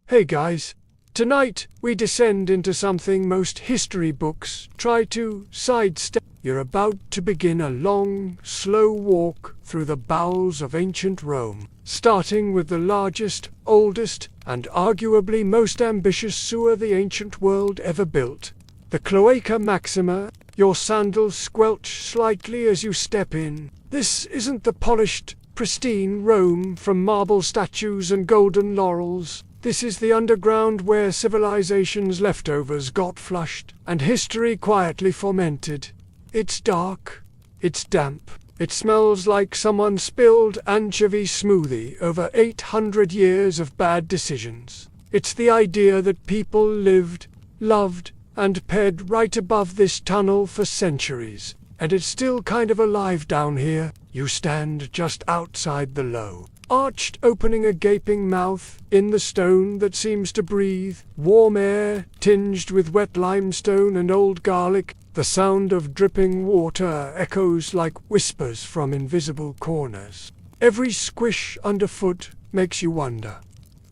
Hey guys, tonight we descend into something most history books try to sidestep. You're about to begin a long, slow walk through the bowels of ancient Rome, starting with the largest, oldest, and arguably most ambitious sewer the ancient world ever built, the Cloaca Maxima. Your sandals squelch slightly as you step in. This isn't the polished, pristine Rome from marble statues and golden laurels. This is the underground where civilization's leftovers got flushed and history quietly fermented. It's dark, it's damp, it smells like someone spilled anchovy smoothie over 800 years of bad decisions. It's the idea that people lived, loved, and paired right above this tunnel for centuries, and it's still kind of alive down here. You stand just outside the low, arched opening a gaping mouth in the stone that seems to breathe warm air tinged with wet limestone and old garlic. The sound of dripping water echoes like whispers from invisible corners. Every squish underfoot makes you wonder,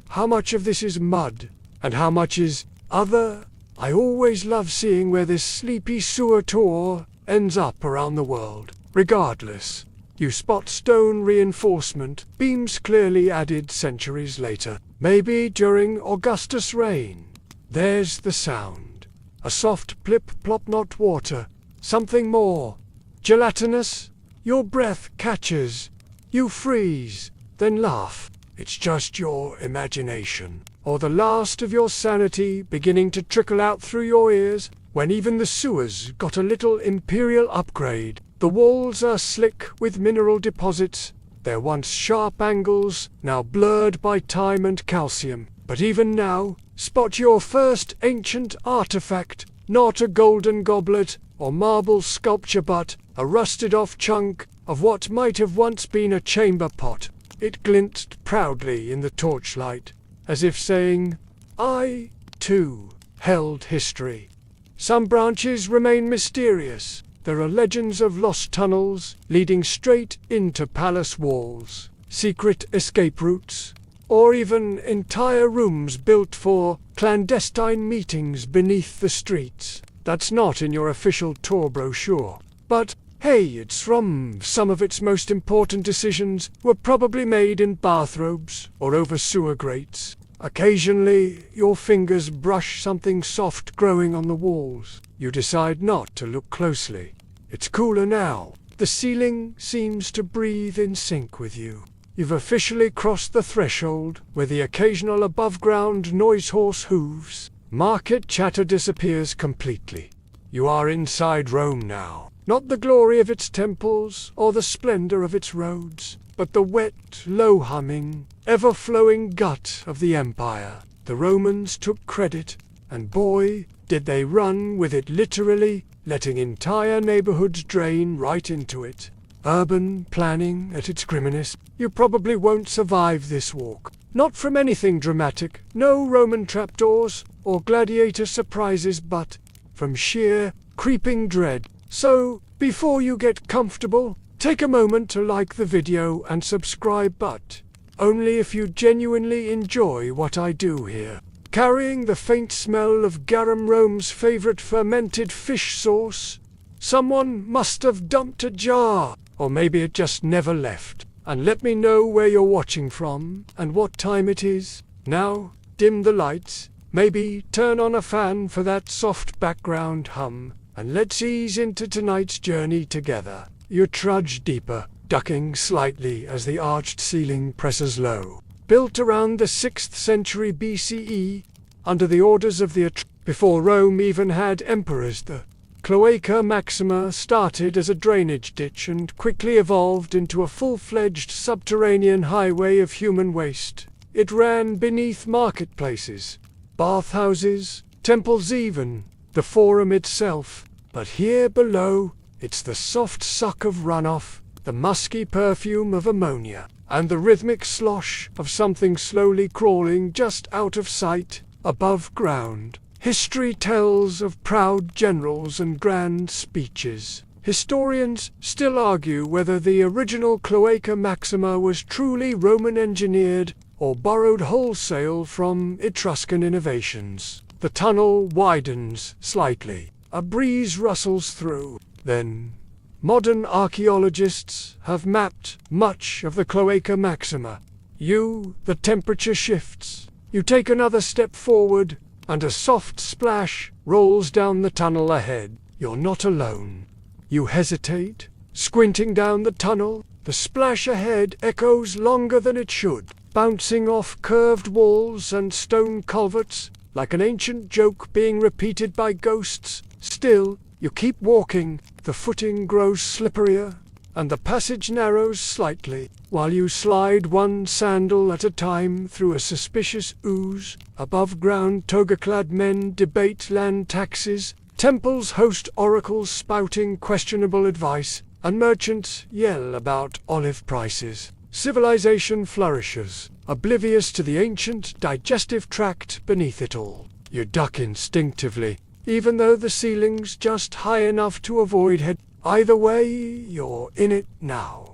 how much of this is mud and how much is other? I always love seeing where this sleepy sewer tour ends up around the world. Regardless, you spot stone reinforcement beams clearly added centuries later, maybe during Augustus' reign. There's the sound. A soft plip-plop, not water, something more. Gelatinous. Your breath catches. You freeze, then laugh. It's just your imagination, or the last of your sanity beginning to trickle out through your ears, when even the sewers got a little imperial upgrade. The walls are slick with mineral deposits, their once sharp angles now blurred by time and calcium. But even now, spot your first ancient artifact, not a golden goblet or marble sculpture but a rusted-off chunk of what might have once been a chamber pot. It glinted proudly in the torchlight, as if saying, I, too, held history. Some branches remain mysterious. There are legends of lost tunnels leading straight into palace walls, secret escape routes, or even entire rooms built for clandestine meetings beneath the streets. That's not in your official tour brochure. But hey, it's from some of its most important decisions were probably made in bathrobes or over sewer grates. Occasionally, your fingers brush something soft growing on the walls. You decide not to look closely. It's cooler now. The ceiling seems to breathe in sync with you. You've officially crossed the threshold where the occasional above-ground noise horse hooves. Market chatter disappears completely. You are inside Rome now. Not the glory of its temples or the splendor of its roads, but the wet, low-humming, ever-flowing gut of the empire. The Romans took credit, and boy, did they run with it literally, letting entire neighborhoods drain right into it. Urban planning at its grimmest. You probably won't survive this walk. Not from anything dramatic, no Roman trapdoors or gladiator surprises, but from sheer, creeping dread. So, before you get comfortable, take a moment to like the video and subscribe, but only if you genuinely enjoy what I do here. Carrying the faint smell of garum, Rome's favorite fermented fish sauce, someone must have dumped a jar, or maybe it just never left. And let me know where you're watching from and what time it is. Now, dim the lights, maybe turn on a fan for that soft background hum, and let's ease into tonight's journey together. You trudge deeper, ducking slightly as the arched ceiling presses low. Built around the 6th century BCE, under the orders of the before Rome even had emperors, the Cloaca Maxima started as a drainage ditch and quickly evolved into a full-fledged subterranean highway of human waste. It ran beneath marketplaces, bathhouses, temples, even the Forum itself. But here below, it's the soft suck of runoff, the musky perfume of ammonia, and the rhythmic slosh of something slowly crawling just out of sight, above ground. History tells of proud generals and grand speeches. Historians still argue whether the original Cloaca Maxima was truly Roman engineered or borrowed wholesale from Etruscan innovations. The tunnel widens slightly. A breeze rustles through. Then, modern archaeologists have mapped much of the Cloaca Maxima. The temperature shifts. You take another step forward, and a soft splash rolls down the tunnel ahead. You're not alone. You hesitate, squinting down the tunnel. The splash ahead echoes longer than it should, bouncing off curved walls and stone culverts, like an ancient joke being repeated by ghosts. Still, you keep walking. The footing grows slipperier, and the passage narrows slightly, while you slide one sandal at a time through a suspicious ooze. Above ground, toga-clad men debate land taxes, temples host oracles spouting questionable advice, and merchants yell about olive prices. Civilization flourishes, oblivious to the ancient digestive tract beneath it all. You duck instinctively, even though the ceiling's just high enough to avoid head. Either way, you're in it now.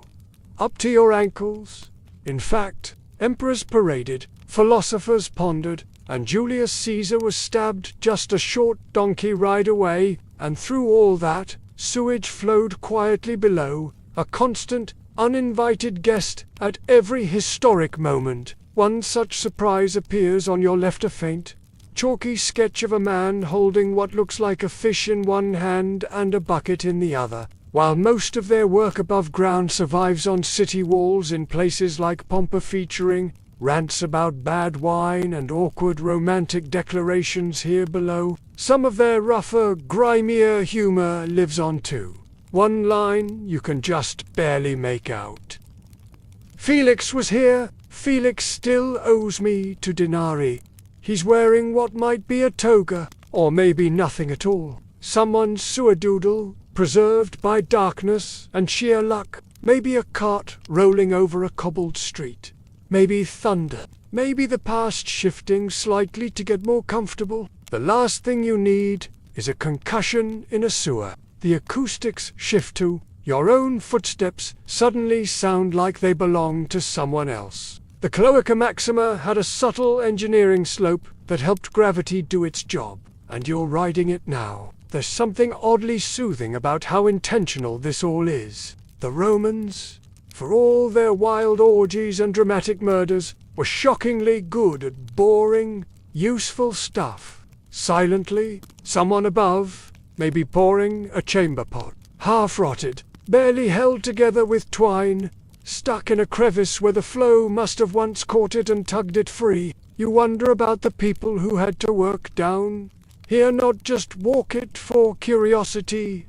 Up to your ankles. In fact, emperors paraded, philosophers pondered, and Julius Caesar was stabbed just a short donkey ride away, and through all that, sewage flowed quietly below, a constant, uninvited guest at every historic moment. One such surprise appears on your left, a faint, chalky sketch of a man holding what looks like a fish in one hand and a bucket in the other, while most of their work above ground survives on city walls in places like Pompa, featuring rants about bad wine and awkward romantic declarations here below. Some of their rougher, grimier humor lives on too. One line you can just barely make out. Felix was here. Felix still owes me 2 denarii. He's wearing what might be a toga, or maybe nothing at all. Someone's sewer doodle, preserved by darkness and sheer luck. Maybe a cart rolling over a cobbled street. Maybe thunder. Maybe the past shifting slightly to get more comfortable. The last thing you need is a concussion in a sewer. The acoustics shift to your own footsteps suddenly sound like they belong to someone else. The Cloaca Maxima had a subtle engineering slope that helped gravity do its job, and you're riding it now. There's something oddly soothing about how intentional this all is. The Romans, for all their wild orgies and dramatic murders, were shockingly good at boring, useful stuff. Silently, someone above may be pouring a chamber pot, half-rotted, barely held together with twine, stuck in a crevice where the flow must have once caught it and tugged it free. You wonder about the people who had to work down here, not just walk it for curiosity's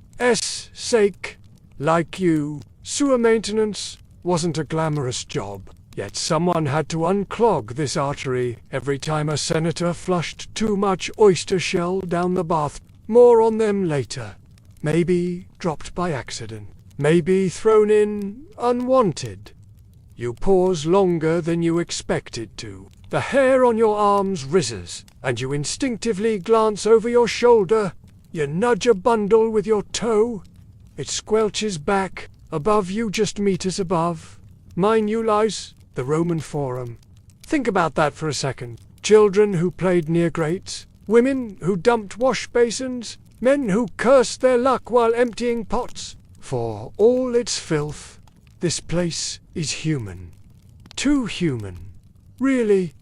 sake. Like you, sewer maintenance wasn't a glamorous job, yet someone had to unclog this artery every time a senator flushed too much oyster shell down the bath. More on them later. Maybe dropped by accident. Maybe thrown in unwanted. You pause longer than you expected to. The hair on your arms rises, and you instinctively glance over your shoulder. You nudge a bundle with your toe. It squelches back, above you, just meters above. Mine you lies, the Roman Forum. Think about that for a second. Children who played near grates, women who dumped wash basins, men who cursed their luck while emptying pots. For all its filth, this place is human. Too human. Really,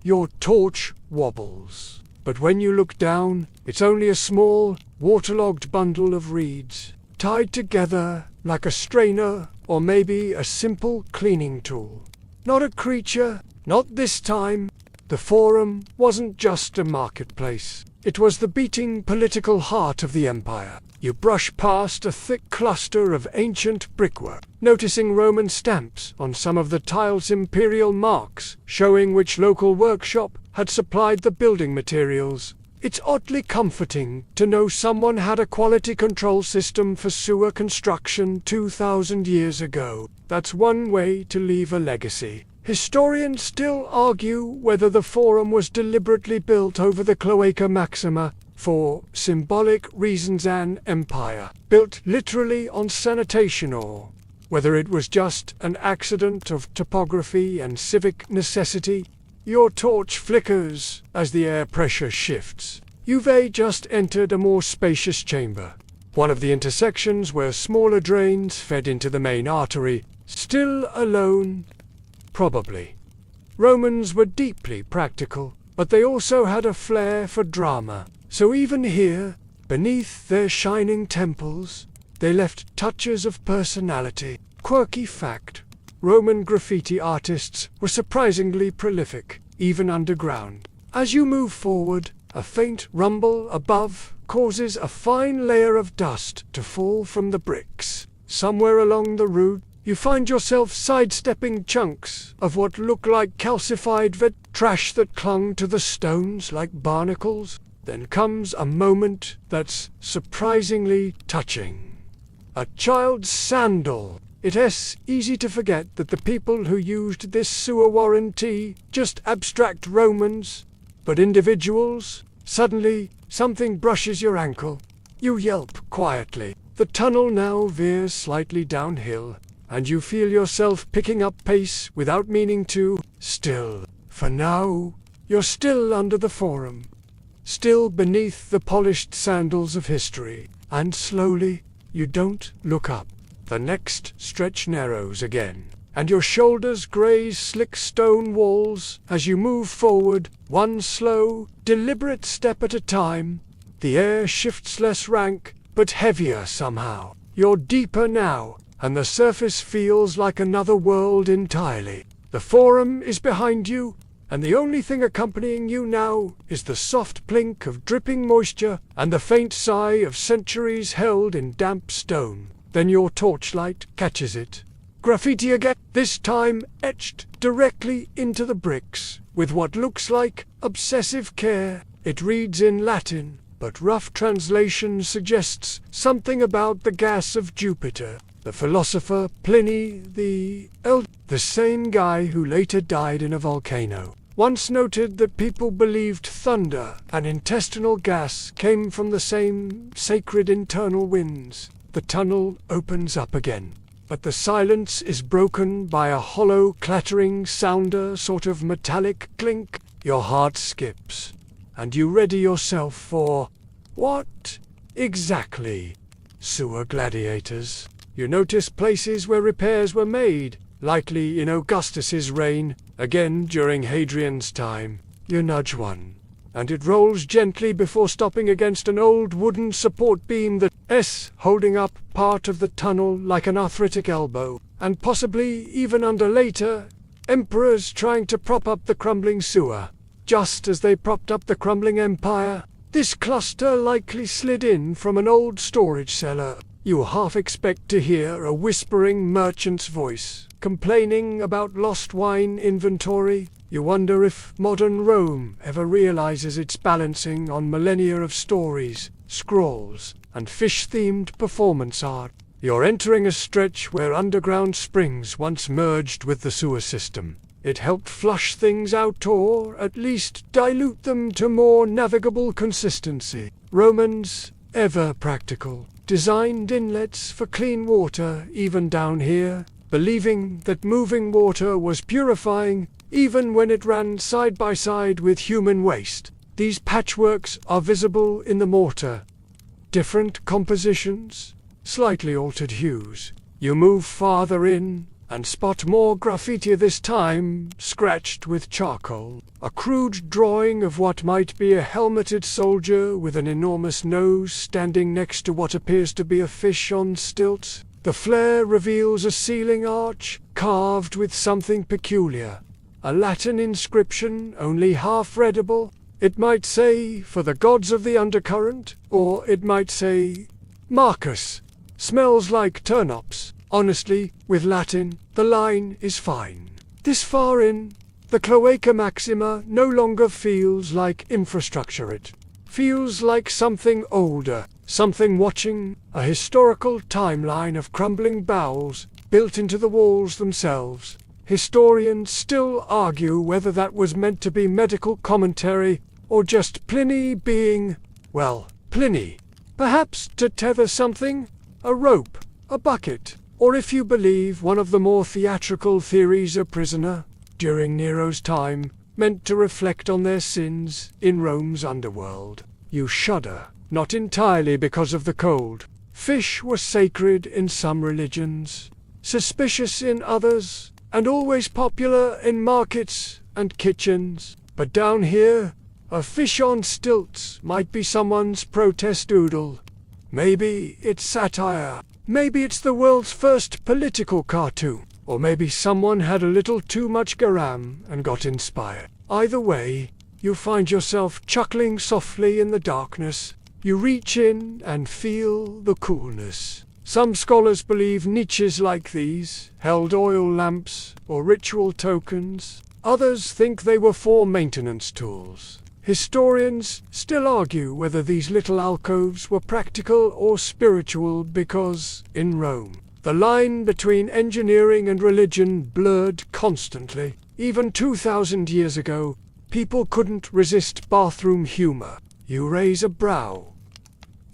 your torch wobbles. But when you look down, it's only a small, waterlogged bundle of reeds, tied together like a strainer or maybe a simple cleaning tool. Not a creature, not this time. The Forum wasn't just a marketplace. It was the beating political heart of the empire. You brush past a thick cluster of ancient brickwork, noticing Roman stamps on some of the tiles, imperial marks showing which local workshop had supplied the building materials. It's oddly comforting to know someone had a quality control system for sewer construction 2,000 years ago. That's one way to leave a legacy. Historians still argue whether the Forum was deliberately built over the Cloaca Maxima for symbolic reasons, an empire built literally on sanitation, or Whether it was just an accident of topography and civic necessity, your torch flickers as the air pressure shifts. You've just entered a more spacious chamber, one of the intersections where smaller drains fed into the main artery. Still alone? Probably. Romans were deeply practical, but they also had a flair for drama. So even here, beneath their shining temples, they left touches of personality. Quirky fact: Roman graffiti artists were surprisingly prolific, even underground. As you move forward, a faint rumble above causes a fine layer of dust to fall from the bricks. Somewhere along the route, you find yourself sidestepping chunks of what look like calcified trash that clung to the stones like barnacles. Then comes a moment that's surprisingly touching. A child's sandal. It's easy to forget that the people who used this sewer weren't just abstract Romans, but individuals. Suddenly, something brushes your ankle. You yelp quietly. The tunnel now veers slightly downhill, and you feel yourself picking up pace without meaning to. Still, for now, you're still under the Forum, still beneath the polished sandals of history, and slowly, you don't look up. The next stretch narrows again, and your shoulders graze slick stone walls as you move forward, one slow, deliberate step at a time. The air shifts less rank, but heavier somehow. You're deeper now, and the surface feels like another world entirely. The Forum is behind you, and the only thing accompanying you now is the soft plink of dripping moisture and the faint sigh of centuries held in damp stone. Then your torchlight catches it. Graffiti again, this time etched directly into the bricks, with what looks like obsessive care. It reads in Latin, but rough translation suggests something about the gas of Jupiter. The philosopher Pliny the Elder, the same guy who later died in a volcano, once noted that people believed thunder and intestinal gas came from the same sacred internal winds. The tunnel opens up again, but the silence is broken by a hollow clattering sounder, sort of metallic clink. Your heart skips, and you ready yourself for what exactly? Sewer gladiators. You notice places where repairs were made, likely in Augustus's reign, again during Hadrian's time. You nudge one, and it rolls gently before stopping against an old wooden support beam that's holding up part of the tunnel like an arthritic elbow, and possibly even under later emperors trying to prop up the crumbling sewer. Just as they propped up the crumbling empire, this cluster likely slid in from an old storage cellar. You half expect to hear a whispering merchant's voice, complaining about lost wine inventory. You wonder if modern Rome ever realizes it's balancing on millennia of stories, scrolls, and fish-themed performance art. You're entering a stretch where underground springs once merged with the sewer system. It helped flush things out, or at least dilute them to more navigable consistency. Romans, ever practical, designed inlets for clean water even down here, believing that moving water was purifying even when it ran side by side with human waste. These patchworks are visible in the mortar. Different compositions, slightly altered hues. You move farther in and spot more graffiti, this time scratched with charcoal. A crude drawing of what might be a helmeted soldier with an enormous nose standing next to what appears to be a fish on stilts. The flare reveals a ceiling arch carved with something peculiar. A Latin inscription, only half readable. It might say, "For the gods of the undercurrent," or it might say, "Marcus smells like turnips." Honestly, with Latin, the line is fine. This far in, the Cloaca Maxima no longer feels like infrastructure. It feels like something older, something watching, a historical timeline of crumbling bowels built into the walls themselves. Historians still argue whether that was meant to be medical commentary or just Pliny being, well, Pliny. Perhaps to tether something, a rope, a bucket, Or if you believe one of the more theatrical theories, a prisoner, during Nero's time, meant to reflect on their sins in Rome's underworld. You shudder, not entirely because of the cold. Fish were sacred in some religions, suspicious in others, and always popular in markets and kitchens. But down here, a fish on stilts might be someone's protest doodle. Maybe it's satire. Maybe it's the world's first political cartoon. Or maybe someone had a little too much garam and got inspired. Either way, you find yourself chuckling softly in the darkness. You reach in and feel the coolness. Some scholars believe niches like these held oil lamps or ritual tokens. Others think they were for maintenance tools. Historians still argue whether these little alcoves were practical or spiritual because, in Rome, the line between engineering and religion blurred constantly. Even 2,000 years ago, people couldn't resist bathroom humor. You raise a brow.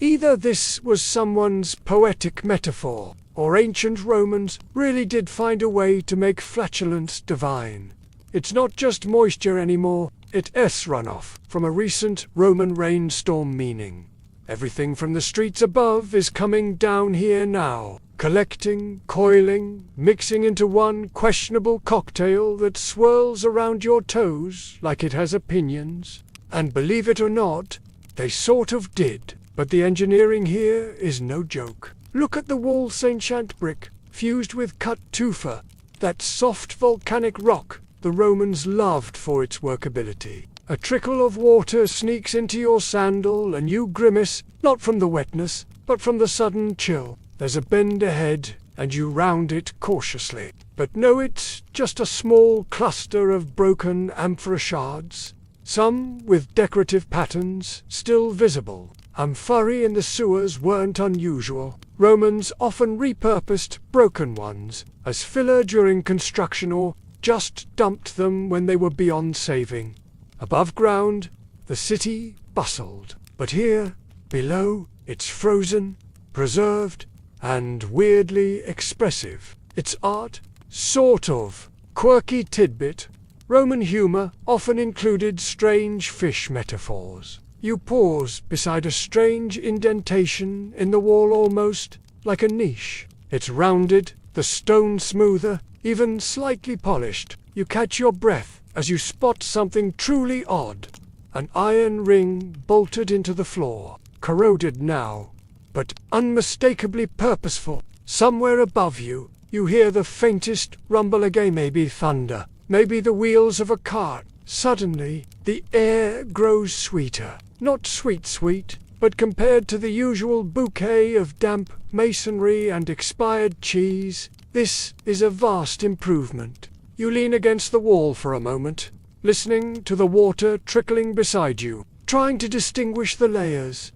Either this was someone's poetic metaphor, or ancient Romans really did find a way to make flatulence divine. It's not just moisture anymore, it's runoff from a recent Roman rainstorm, meaning everything from the streets above is coming down here now, collecting, coiling, mixing into one questionable cocktail that swirls around your toes like it has opinions. And believe it or not, they sort of did. But the engineering here is no joke. Look at the wall Saint brick, fused with cut tufa, that soft volcanic rock the Romans loved for its workability. A trickle of water sneaks into your sandal and you grimace, not from the wetness, but from the sudden chill. There's a bend ahead, and you round it cautiously. But no, it's just a small cluster of broken amphora shards, some with decorative patterns still visible. Amphorae in the sewers weren't unusual. Romans often repurposed broken ones as filler during construction or just dumped them when they were beyond saving. Above ground, the city bustled. But here, below, it's frozen, preserved, and weirdly expressive. It's art, sort of. Quirky tidbit. Roman humor often included strange fish metaphors. You pause beside a strange indentation in the wall, almost like a niche. It's rounded, the stone smoother, even slightly polished. You catch your breath as you spot something truly odd. An iron ring bolted into the floor, corroded now, but unmistakably purposeful. Somewhere above you, you hear the faintest rumble again, maybe thunder, maybe the wheels of a cart. Suddenly, the air grows sweeter. Not sweet, but compared to the usual bouquet of damp masonry and expired cheese, this is a vast improvement. You lean against the wall for a moment, listening to the water trickling beside you, trying to distinguish the layers.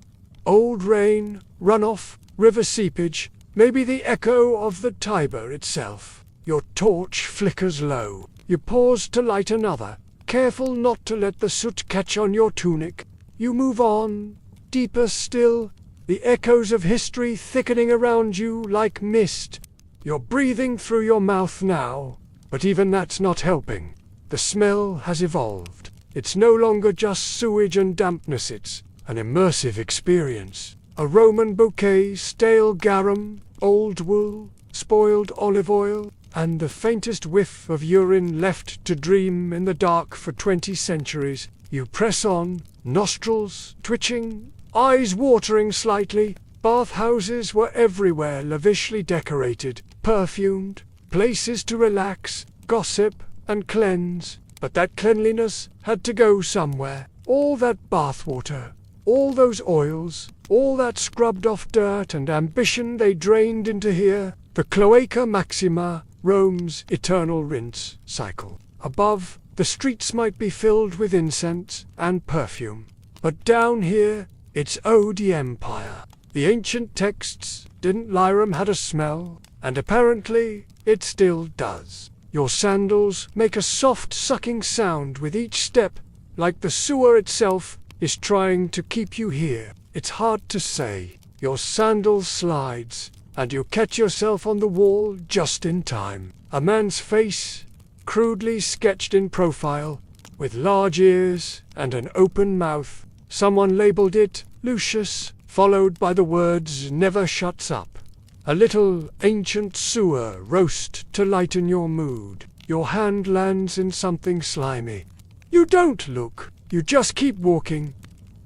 Old rain, runoff, river seepage, maybe the echo of the Tiber itself. Your torch flickers low. You pause to light another, careful not to let the soot catch on your tunic. You move on, deeper still, the echoes of history thickening around you like mist. You're breathing through your mouth now, but even that's not helping. The smell has evolved. It's no longer just sewage and dampness, it's an immersive experience. A Roman bouquet, stale garum, old wool, spoiled olive oil, and the faintest whiff of urine left to dream in the dark for 20 centuries. You press on, nostrils twitching, eyes watering slightly. Bathhouses were everywhere, lavishly decorated, perfumed, places to relax, gossip, and cleanse. But that cleanliness had to go somewhere. All that bathwater, all those oils, all that scrubbed-off dirt and ambition they drained into here, the Cloaca Maxima, Rome's eternal rinse cycle. Above, the streets might be filled with incense and perfume. But down here, it's the empire. The ancient texts didn't lie, Rome had a smell, and apparently it still does. Your sandals make a soft sucking sound with each step, like the sewer itself is trying to keep you here. It's hard to say. Your sandal slides, and you catch yourself on the wall just in time. A man's face, crudely sketched in profile, with large ears and an open mouth. Someone labeled it Lucius, followed by the words "never shuts up." A little ancient sewer roast to lighten your mood. Your hand lands in something slimy. You don't look, you just keep walking.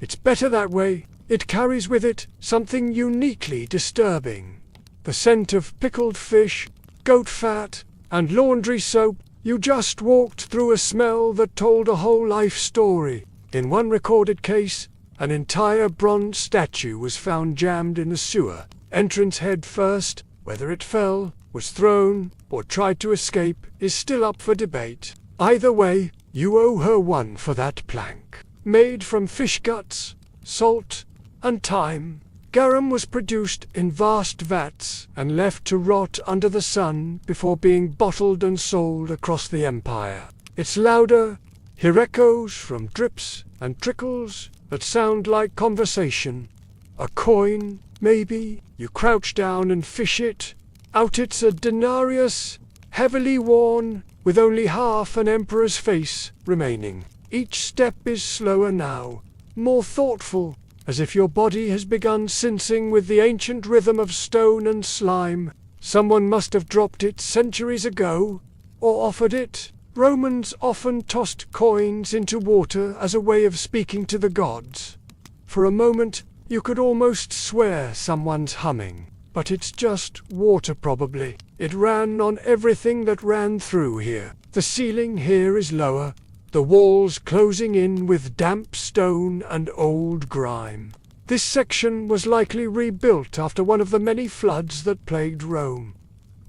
It's better that way. It carries with it something uniquely disturbing. The scent of pickled fish, goat fat, and laundry soap. You just walked through a smell that told a whole life story. In one recorded case, an entire bronze statue was found jammed in the sewer, entrance head first. Whether it fell, was thrown, or tried to escape is still up for debate. Either way, you owe her one for that plank. Made from fish guts, salt, and thyme, garum was produced in vast vats and left to rot under the sun before being bottled and sold across the empire. It's louder, hear echoes from drips and trickles that sound like conversation. A coin, maybe. You crouch down and fish it. Out it's a denarius, heavily worn, with only half an emperor's face remaining. Each step is slower now, more thoughtful, as if your body has begun syncing with the ancient rhythm of stone and slime. Someone must have dropped it centuries ago, or offered it. Romans often tossed coins into water as a way of speaking to the gods. For a moment, you could almost swear someone's humming, but it's just water probably. It ran on everything that ran through here. The ceiling here is lower, the walls closing in with damp stone and old grime. This section was likely rebuilt after one of the many floods that plagued Rome.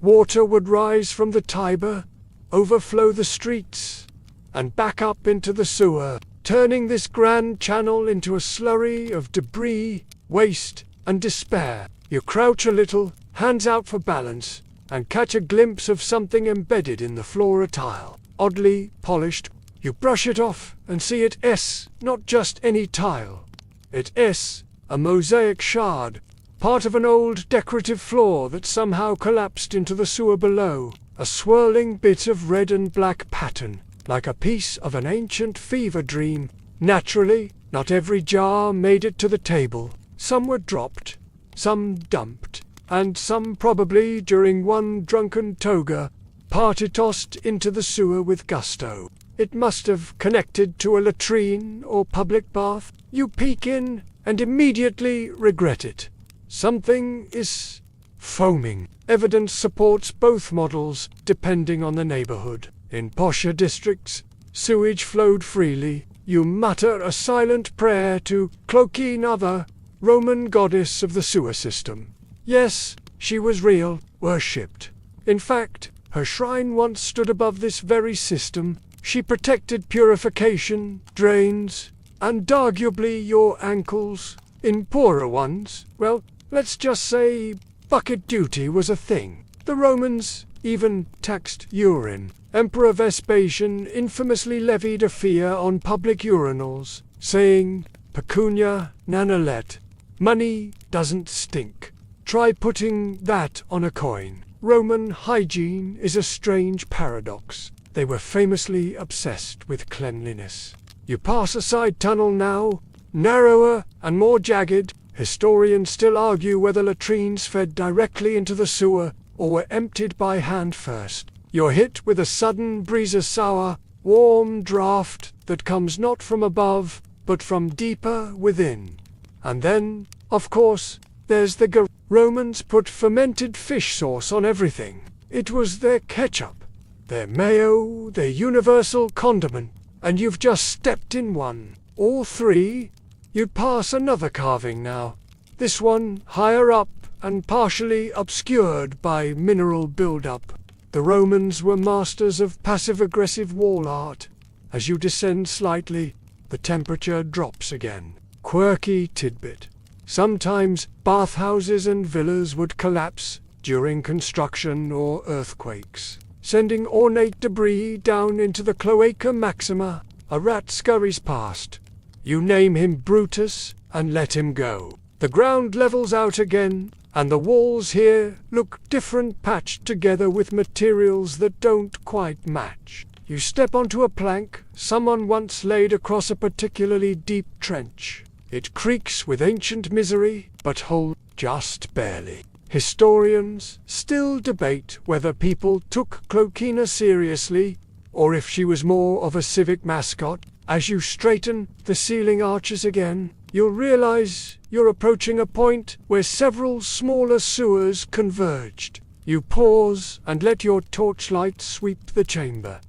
Water would rise from the Tiber, overflow the streets, and back up into the sewer, turning this grand channel into a slurry of debris, waste, and despair. You crouch a little, hands out for balance, and catch a glimpse of something embedded in the floor tile, oddly polished. You brush it off and see it's not just any tile. It's a mosaic shard, part of an old decorative floor that somehow collapsed into the sewer below. A swirling bit of red and black pattern, like a piece of an ancient fever dream. Naturally, not every jar made it to the table. Some were dropped, some dumped, and some probably during one drunken toga, party tossed into the sewer with gusto. It must have connected to a latrine or public bath. You peek in and immediately regret it. Something is foaming. Evidence supports both models, depending on the neighborhood. In posher districts, sewage flowed freely. You mutter a silent prayer to Cloaky Nother, Roman goddess of the sewer system. Yes, she was real, worshipped. In fact, her shrine once stood above this very system. She protected purification, drains, and arguably your ankles. In poorer ones, well, let's just say bucket duty was a thing. The Romans even taxed urine. Emperor Vespasian infamously levied a fee on public urinals, saying, "Pecunia non olet." Money doesn't stink. Try putting that on a coin. Roman hygiene is a strange paradox. They were famously obsessed with cleanliness. You pass a side tunnel now, narrower and more jagged. Historians still argue whether latrines fed directly into the sewer or were emptied by hand first. You're hit with a sudden breeze of sour, warm draft that comes not from above, but from deeper within. And then, of course, there's the Romans put fermented fish sauce on everything. It was their ketchup, their mayo, their universal condiment, and you've just stepped in one. All three. You'd pass another carving now. This one higher up and partially obscured by mineral build-up. The Romans were masters of passive-aggressive wall art. As you descend slightly, the temperature drops again. Quirky tidbit. Sometimes bathhouses and villas would collapse during construction or earthquakes, sending ornate debris down into the Cloaca Maxima. A rat scurries past. You name him Brutus and let him go. The ground levels out again, And the walls here look different, patched together with materials that don't quite match. You step onto a plank someone once laid across a particularly deep trench. It creaks with ancient misery, but holds just barely. Historians still debate whether people took Cloquina seriously, or if she was more of a civic mascot. As you straighten the ceiling arches again, you'll realize you're approaching a point where several smaller sewers converged. You pause and let your torchlight sweep the chamber.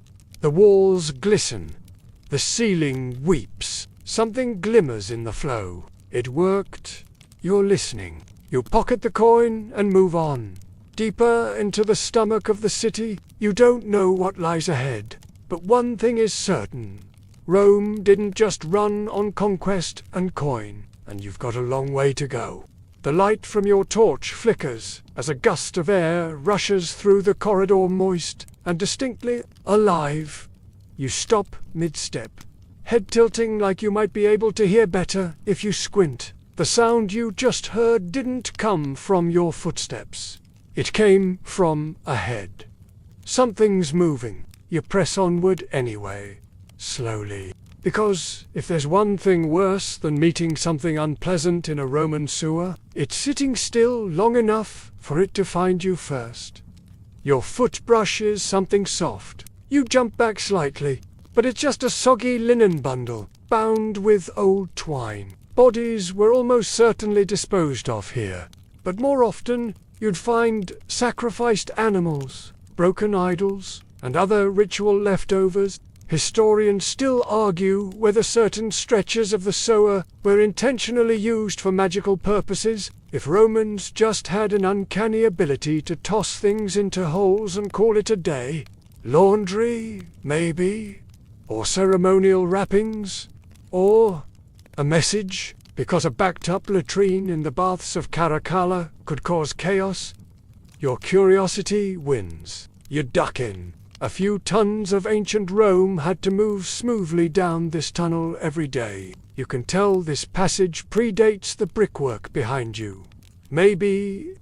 The walls glisten. The ceiling weeps. Something glimmers in the flow. It worked. You're listening. You pocket the coin and move on. Deeper into the stomach of the city, you don't know what lies ahead. But one thing is certain. Rome didn't just run on conquest and coin, and you've got a long way to go. The light from your torch flickers as a gust of air rushes through the corridor, moist and distinctly alive. You stop mid-step, head tilting like you might be able to hear better if you squint. The sound you just heard didn't come from your footsteps. It came from ahead. Something's moving. You press onward anyway. Slowly. Because if there's one thing worse than meeting something unpleasant in a Roman sewer, it's sitting still long enough for it to find you first. Your foot brushes something soft. You jump back slightly, but it's just a soggy linen bundle, bound with old twine. Bodies were almost certainly disposed of here, but more often you'd find sacrificed animals, broken idols, and other ritual leftovers. Historians still argue whether certain stretches of the sewer were intentionally used for magical purposes. If Romans just had an uncanny ability to toss things into holes and call it a day. Laundry, maybe? Or ceremonial wrappings? Or a message, because a backed-up latrine in the baths of Caracalla could cause chaos? Your curiosity wins. You duck in. A few tons of ancient Rome had to move smoothly down this tunnel every day. You can tell this passage predates the brickwork behind you. Maybe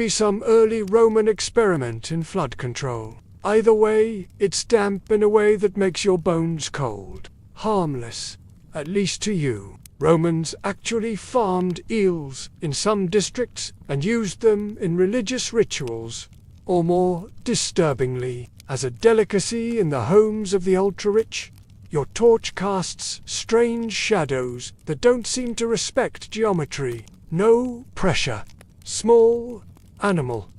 some early Roman experiment in flood control. Either way, it's damp in a way that makes your bones cold. Harmless, at least to you. Romans actually farmed eels in some districts and used them in religious rituals, or more disturbingly, as a delicacy in the homes of the ultra-rich. Your torch casts strange shadows that don't seem to respect geometry. No pressure. Small animal.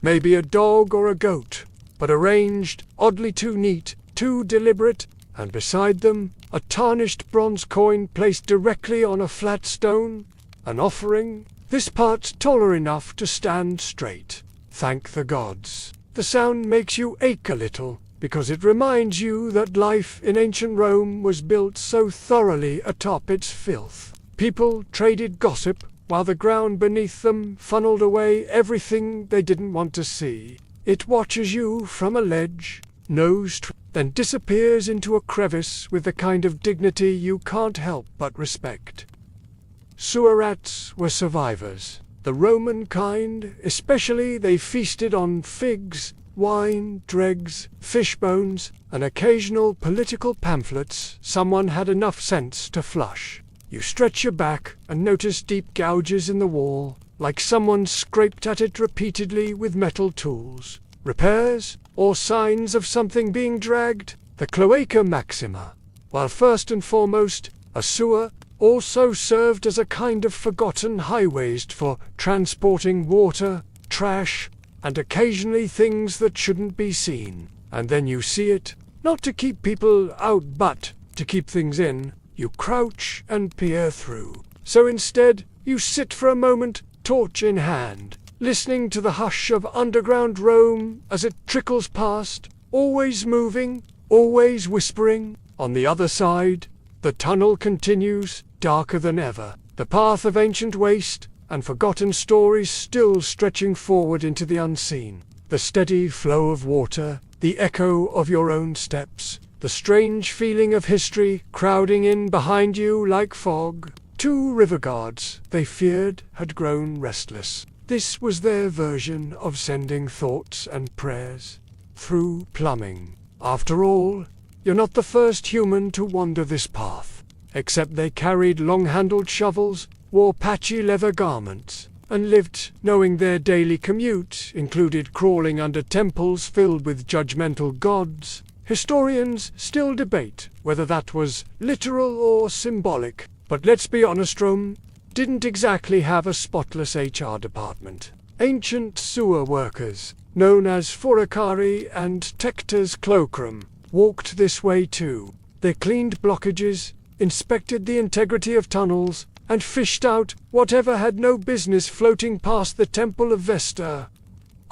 Maybe a dog or a goat, but arranged oddly too neat, too deliberate, and beside them a tarnished bronze coin placed directly on a flat stone. An offering. This part's taller enough to stand straight. Thank the gods. The sound makes you ache a little, because it reminds you that life in ancient Rome was built so thoroughly atop its filth. People traded gossip, while the ground beneath them funneled away everything they didn't want to see. It watches you from a ledge, then disappears into a crevice with the kind of dignity you can't help but respect. Sewer rats were survivors. The Roman kind, especially, they feasted on figs, wine, dregs, fish bones, and occasional political pamphlets someone had enough sense to flush. You stretch your back and notice deep gouges in the wall, like someone scraped at it repeatedly with metal tools. Repairs, or signs of something being dragged? The Cloaca Maxima. While first and foremost, a sewer, also served as a kind of forgotten highways for transporting water, trash, and occasionally things that shouldn't be seen. And then you see it, not to keep people out but to keep things in. You crouch and peer through. So instead, you sit for a moment, torch in hand, listening to the hush of underground Rome as it trickles past, always moving, always whispering. On the other side, the tunnel continues, darker than ever, the path of ancient waste and forgotten stories still stretching forward into the unseen. The steady flow of water, the echo of your own steps, the strange feeling of history crowding in behind you like fog. Two river guards, they feared, had grown restless. This was their version of sending thoughts and prayers through plumbing. After all, you're not the first human to wander this path, except they carried long-handled shovels, wore patchy leather garments, and lived knowing their daily commute included crawling under temples filled with judgmental gods. Historians still debate whether that was literal or symbolic, but let's be honest, Rome didn't exactly have a spotless HR department. Ancient sewer workers, known as foricari and tectors cloacrum, walked this way too. They cleaned blockages, inspected the integrity of tunnels, and fished out whatever had no business floating past the Temple of Vesta.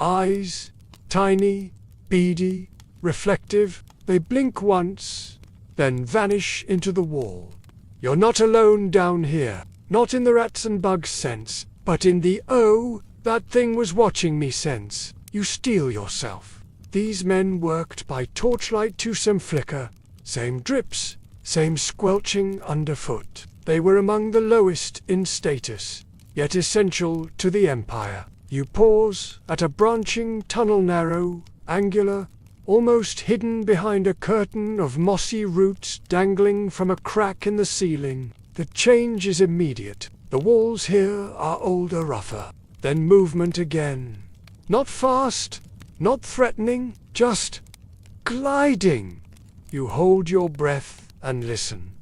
Eyes, tiny, beady, reflective, they blink once, then vanish into the wall. You're not alone down here, not in the rats and bugs sense, but in the "oh, that thing was watching me" sense. You steel yourself. These men worked by torchlight to some flicker, same drips, same squelching underfoot. They were among the lowest in status, yet essential to the empire. You pause at a branching tunnel, narrow, angular, almost hidden behind a curtain of mossy roots dangling from a crack in the ceiling. The change is immediate. The walls here are older, rougher. Then movement again. Not fast, not threatening, just gliding. You hold your breath and listen.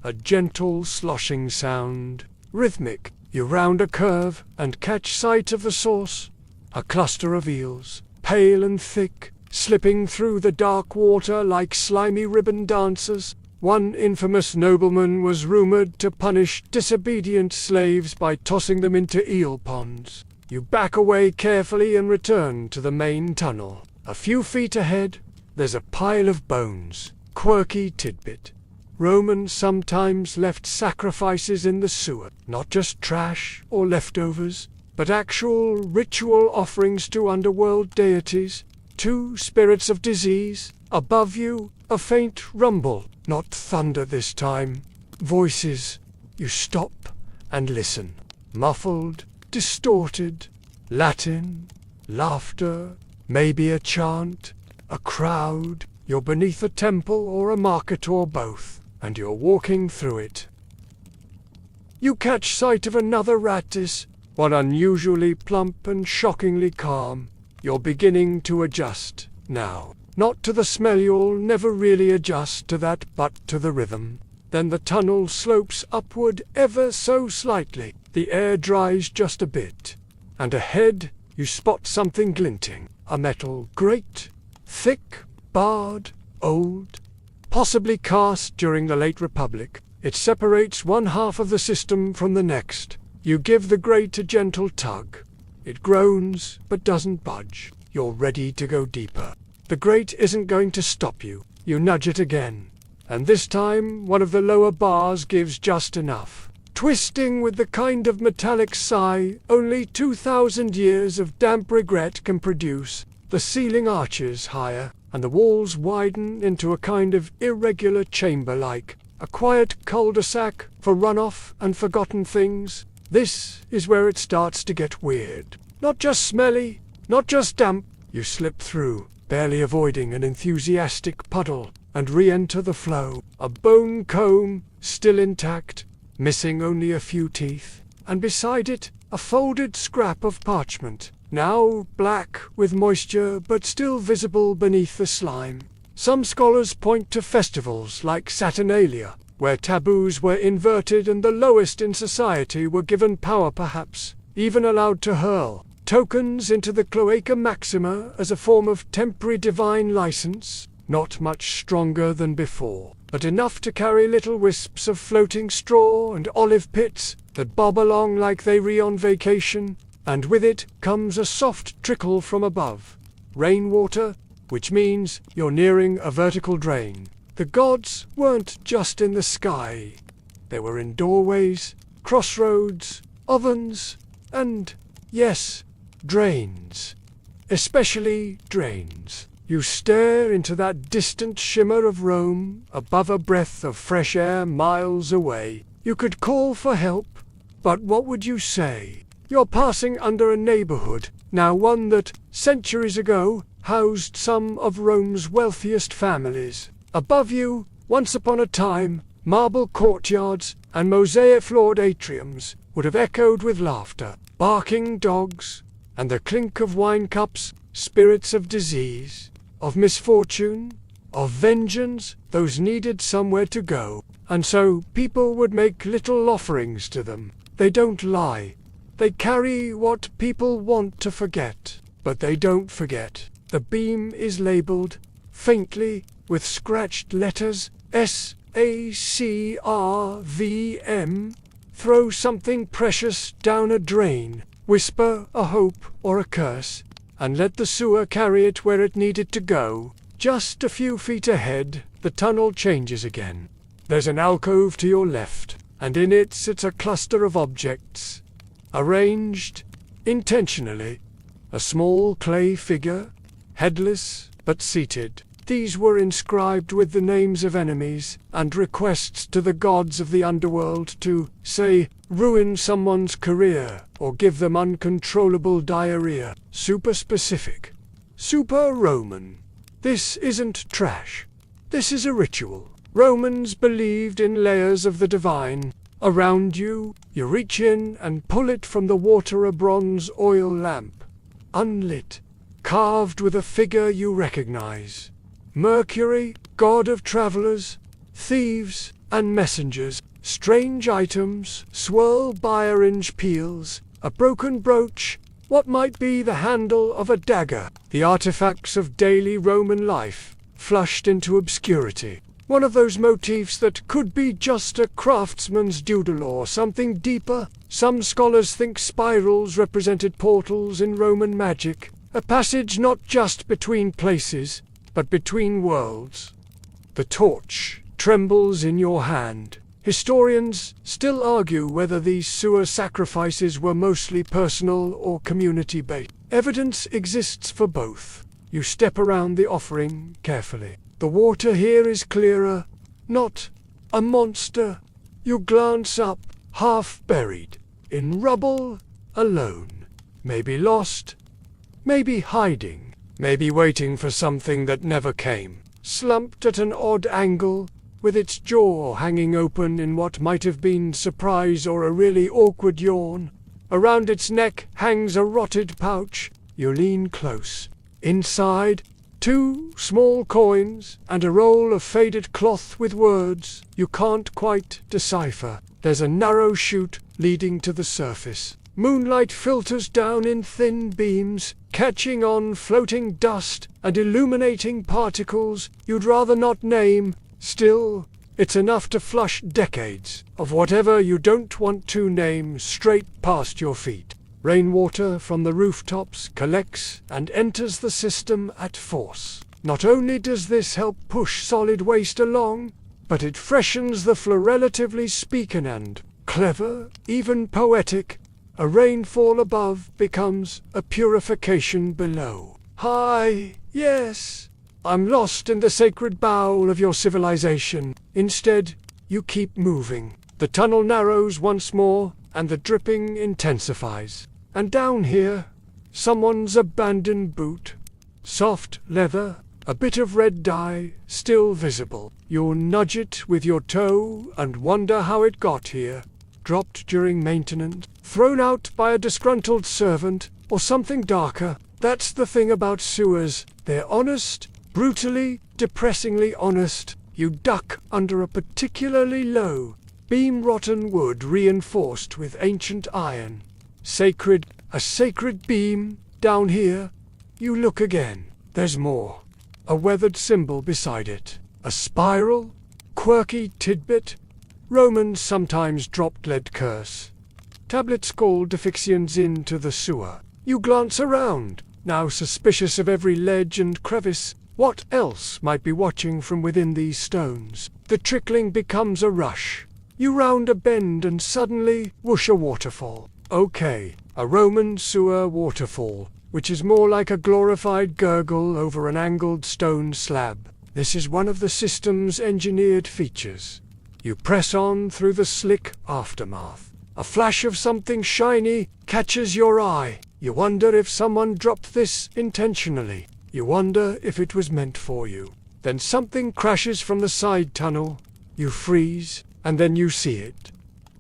A gentle sloshing sound, rhythmic. You round a curve and catch sight of the source. A cluster of eels, pale and thick, slipping through the dark water like slimy ribbon dancers. One infamous nobleman was rumored to punish disobedient slaves by tossing them into eel ponds. You back away carefully and return to the main tunnel. A few feet ahead, there's a pile of bones. Quirky tidbit. Romans sometimes left sacrifices in the sewer, not just trash or leftovers, but actual ritual offerings to underworld deities. 2 spirits of disease. Above you, a faint rumble, not thunder this time. Voices. You stop and listen. Muffled, distorted, Latin, laughter, maybe a chant, a crowd. You're beneath a temple or a market or both, and you're walking through it. You catch sight of another Rattis, one unusually plump and shockingly calm. You're beginning to adjust now. Not to the smell, you'll never really adjust to that, but to the rhythm. Then the tunnel slopes upward ever so slightly. The air dries just a bit. And ahead, you spot something glinting. A metal grate. Thick, barred, old. Possibly cast during the late Republic. It separates one half of the system from the next. You give the grate a gentle tug. It groans, but doesn't budge. You're ready to go deeper. The grate isn't going to stop you. You nudge it again. And this time, one of the lower bars gives just enough. Twisting with the kind of metallic sigh only 2,000 years of damp regret can produce, the ceiling arches higher, and the walls widen into a kind of irregular chamber-like, a quiet cul-de-sac for runoff and forgotten things. This is where it starts to get weird. Not just smelly, not just damp. You slip through, barely avoiding an enthusiastic puddle, and re-enter the flow. A bone comb, still intact, missing only a few teeth, and beside it, a folded scrap of parchment, now black with moisture but still visible beneath the slime. Some scholars point to festivals like Saturnalia, where taboos were inverted and the lowest in society were given power, perhaps even allowed to hurl tokens into the Cloaca Maxima as a form of temporary divine license, not much stronger than before, but enough to carry little wisps of floating straw and olive pits that bob along like they re on vacation, and with it comes a soft trickle from above. Rainwater, which means you're nearing a vertical drain. The gods weren't just in the sky. They were in doorways, crossroads, ovens, and, yes, drains. Especially drains. You stare into that distant shimmer of Rome, above a breath of fresh air miles away. You could call for help, but what would you say? You're passing under a neighborhood, now one that, centuries ago, housed some of Rome's wealthiest families. Above you, once upon a time, marble courtyards and mosaic-floored atriums would have echoed with laughter, barking dogs, and the clink of wine cups, spirits of disease, of misfortune, of vengeance. Those needed somewhere to go, and so people would make little offerings to them. They don't lie. They carry what people want to forget, but they don't forget. The beam is labeled, faintly, with scratched letters, SACRVM. Throw something precious down a drain, whisper a hope or a curse, and let the sewer carry it where it needed to go. Just a few feet ahead, the tunnel changes again. There's an alcove to your left, and in it sits a cluster of objects, arranged intentionally. A small clay figure, headless but seated. These were inscribed with the names of enemies and requests to the gods of the underworld to, say, ruin someone's career or give them uncontrollable diarrhea. Super specific. Super Roman. This isn't trash. This is a ritual. Romans believed in layers of the divine. Around you, you reach in and pull it from the water, a bronze oil lamp, unlit, carved with a figure you recognize. Mercury, god of travelers, thieves, and messengers. Strange items swirl by orange peels, a broken brooch, what might be the handle of a dagger. The artifacts of daily Roman life, flushed into obscurity. One of those motifs that could be just a craftsman's doodle or something deeper. Some scholars think spirals represented portals in Roman magic, a passage not just between places, but between worlds. The torch trembles in your hand. Historians still argue whether these sewer sacrifices were mostly personal or community-based. Evidence exists for both. You step around the offering carefully. The water here is clearer, not a monster. You glance up, half buried, in rubble, alone. Maybe lost, maybe hiding, maybe waiting for something that never came. Slumped at an odd angle, with its jaw hanging open in what might have been surprise or a really awkward yawn. Around its neck hangs a rotted pouch. You lean close. Inside, 2 small coins and a roll of faded cloth with words you can't quite decipher. There's a narrow chute leading to the surface. Moonlight filters down in thin beams, catching on floating dust and illuminating particles you'd rather not name. Still, it's enough to flush decades of whatever you don't want to name straight past your feet. Rainwater from the rooftops collects and enters the system at force. Not only does this help push solid waste along, but it freshens the floor. Relatively speaking, and clever, even poetic, a rainfall above becomes a purification below. Hi, yes, I'm lost in the sacred bowel of your civilization. Instead, you keep moving. The tunnel narrows once more, and the dripping intensifies. And down here, someone's abandoned boot. Soft leather, a bit of red dye, still visible. You'll nudge it with your toe and wonder how it got here. Dropped during maintenance, thrown out by a disgruntled servant, or something darker. That's the thing about sewers. They're honest, brutally, depressingly honest. You duck under a particularly low beam, rotten wood reinforced with ancient iron. Sacred, a sacred beam. Down here, you look again. There's more. A weathered symbol beside it. A spiral, quirky tidbit. Romans sometimes dropped lead curse. Tablets called defixians into the sewer. You glance around, now suspicious of every ledge and crevice. What else might be watching from within these stones? The trickling becomes a rush. You round a bend and suddenly, whoosh, a waterfall. Okay, a Roman sewer waterfall, which is more like a glorified gurgle over an angled stone slab. This is one of the system's engineered features. You press on through the slick aftermath. A flash of something shiny catches your eye. You wonder if someone dropped this intentionally. You wonder if it was meant for you. Then something crashes from the side tunnel. You freeze, and then you see it.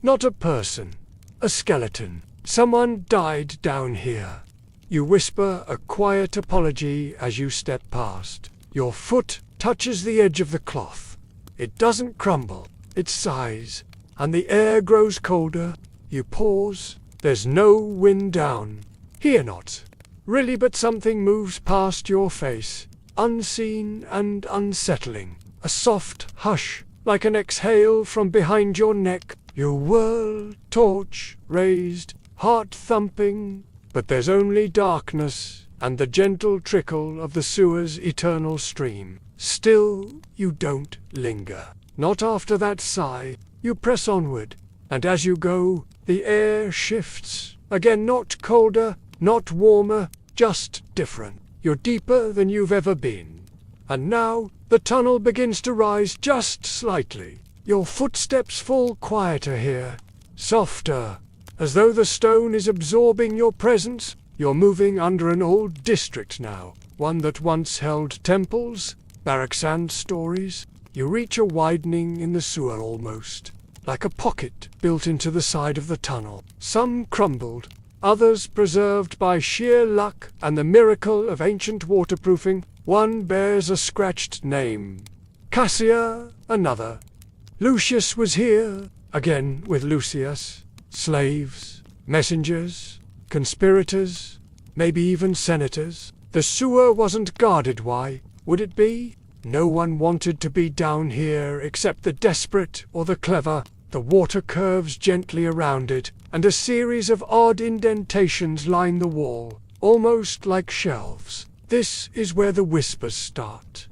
Not a person. A skeleton. Someone died down here. You whisper a quiet apology as you step past. Your foot touches the edge of the cloth. It doesn't crumble. It sighs, and the air grows colder. You pause. There's no wind down. Here not. Really, but something moves past your face. Unseen and unsettling. A soft hush, like an exhale from behind your neck. You whirl, torch raised, heart thumping. But there's only darkness and the gentle trickle of the sewer's eternal stream. Still, you don't linger. Not after that sigh. You press onward, and as you go, the air shifts. Again, not colder, not warmer, just different. You're deeper than you've ever been. And now, the tunnel begins to rise just slightly. Your footsteps fall quieter here, softer, as though the stone is absorbing your presence. You're moving under an old district now, one that once held temples, barracks and stories. You reach a widening in the sewer almost, like a pocket built into the side of the tunnel. Some crumbled, others preserved by sheer luck and the miracle of ancient waterproofing. One bears a scratched name. Cassia, another. Lucius was here, again with Lucius. Slaves, messengers, conspirators, maybe even senators. The sewer wasn't guarded. Why would it be? No one wanted to be down here except the desperate or the clever. The water curves gently around it, and a series of odd indentations line the wall, almost like shelves. This is where the whispers start.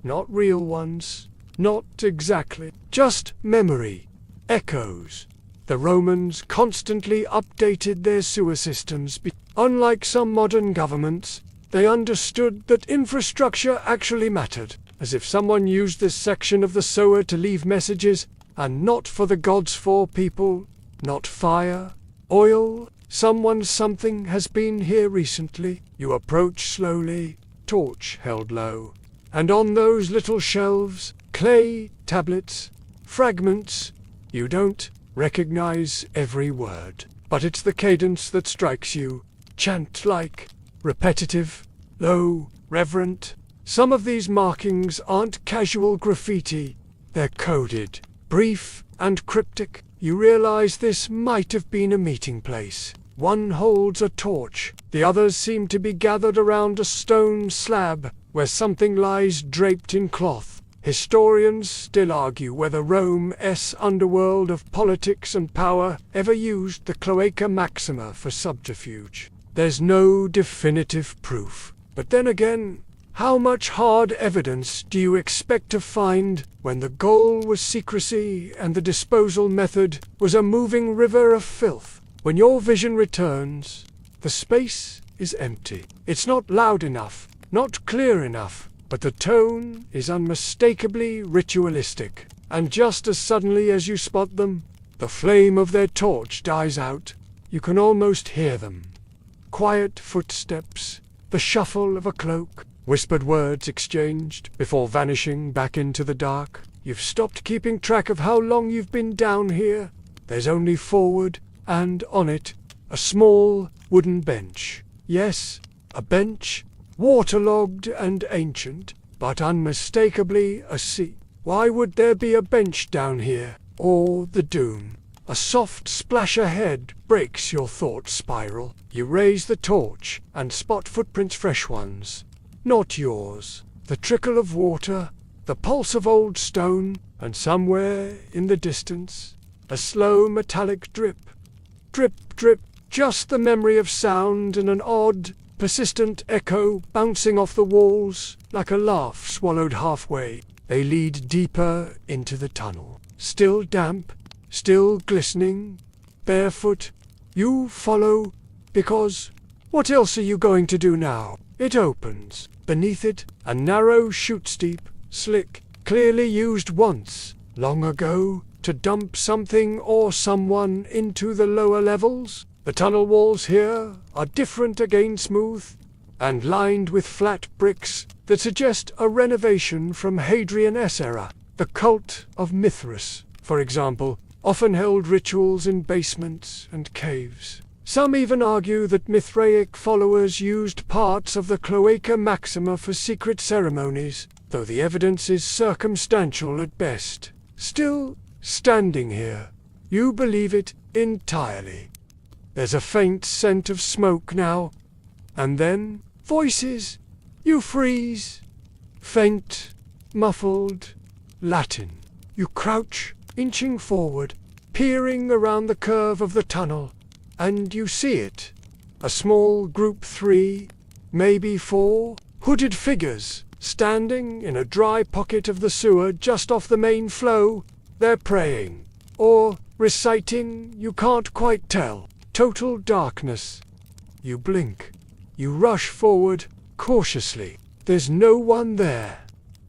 Not real ones, not exactly, just memory, echoes. The Romans constantly updated their sewer systems. Unlike some modern governments, they understood that infrastructure actually mattered, as if someone used this section of the sewer to leave messages, and not for the gods, for people, not fire, oil. Something has been here recently. You approach slowly, torch held low, and on those little shelves, clay tablets, fragments. You don't recognize every word, but it's the cadence that strikes you, chant-like, repetitive, low, reverent. Some of these markings aren't casual graffiti, they're coded, brief and cryptic. You realize this might have been a meeting place. One holds a torch, the others seem to be gathered around a stone slab, where something lies draped in cloth. Historians still argue whether Rome's underworld of politics and power ever used the cloaca maxima for subterfuge. There's no definitive proof. But then again, how much hard evidence do you expect to find when the goal was secrecy and the disposal method was a moving river of filth? When your vision returns, the space is empty. It's not loud enough, not clear enough, but the tone is unmistakably ritualistic. And just as suddenly as you spot them, the flame of their torch dies out. You can almost hear them. Quiet footsteps, the shuffle of a cloak, whispered words exchanged before vanishing back into the dark. You've stopped keeping track of how long you've been down here. There's only forward, and on it, a small wooden bench. Yes, a bench, waterlogged and ancient, but unmistakably a seat. Why would there be a bench down here? Or the dune? A soft splash ahead breaks your thought spiral. You raise the torch and spot footprints, fresh ones. Not yours. The trickle of water, the pulse of old stone, and somewhere in the distance, a slow metallic drip. Drip, drip, just the memory of sound and an odd, persistent echo bouncing off the walls, like a laugh swallowed halfway. They lead deeper into the tunnel. Still damp, still glistening, barefoot. You follow, because what else are you going to do now? It opens. Beneath it, a narrow chute, steep, slick, clearly used once, long ago. to dump something or someone into the lower levels. The tunnel walls here are different, again smooth, and lined with flat bricks that suggest a renovation from Hadrian's era. The cult of Mithras, for example, often held rituals in basements and caves. Some even argue that Mithraic followers used parts of the Cloaca Maxima for secret ceremonies, though the evidence is circumstantial at best. Still, standing here, you believe it entirely. There's a faint scent of smoke now, and then voices. You freeze. Faint, muffled, Latin. You crouch, inching forward, peering around the curve of the tunnel, and you see it. A small group, 3, maybe 4, hooded figures, standing in a dry pocket of the sewer just off the main flow. They're praying, or reciting, you can't quite tell. Total darkness. You blink. You rush forward, cautiously. There's no one there.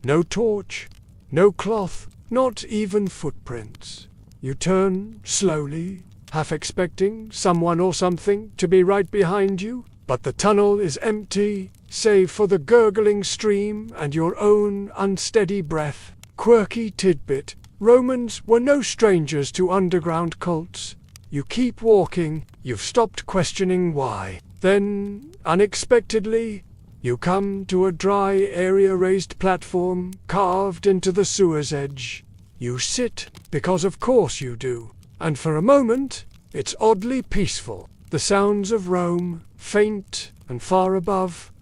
No torch, no cloth, not even footprints. You turn slowly, half expecting someone or something to be right behind you, but the tunnel is empty, save for the gurgling stream and your own unsteady breath. Quirky tidbit: Romans were no strangers to underground cults. You keep walking, you've stopped questioning why. Then, unexpectedly, you come to a dry area, raised platform carved into the sewer's edge. You sit, because of course you do, and for a moment, it's oddly peaceful. The sounds of Rome, faint and far above.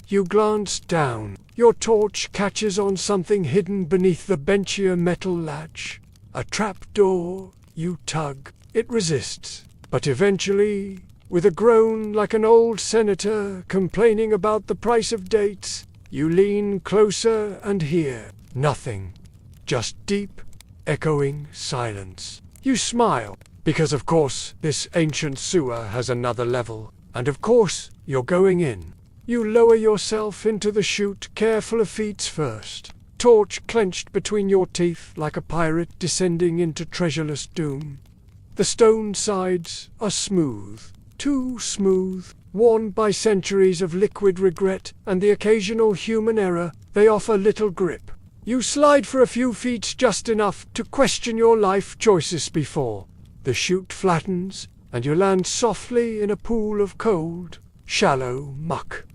You glance down. Your torch catches on something hidden beneath the benchier metal latch. A trap door. You tug. It resists, but eventually, with a groan like an old senator complaining about the price of dates, you lean closer and hear nothing. Just deep, echoing silence. You smile, because of course this ancient sewer has another level, and of course you're going in. You lower yourself into the chute, careful of feet first, torch clenched between your teeth like a pirate descending into treasureless doom. The stone sides are smooth, too smooth, worn by centuries of liquid regret and the occasional human error. They offer little grip. You slide for a few feet, just enough to question your life choices before. The chute flattens, and you land softly in a pool of cold, shallow muck.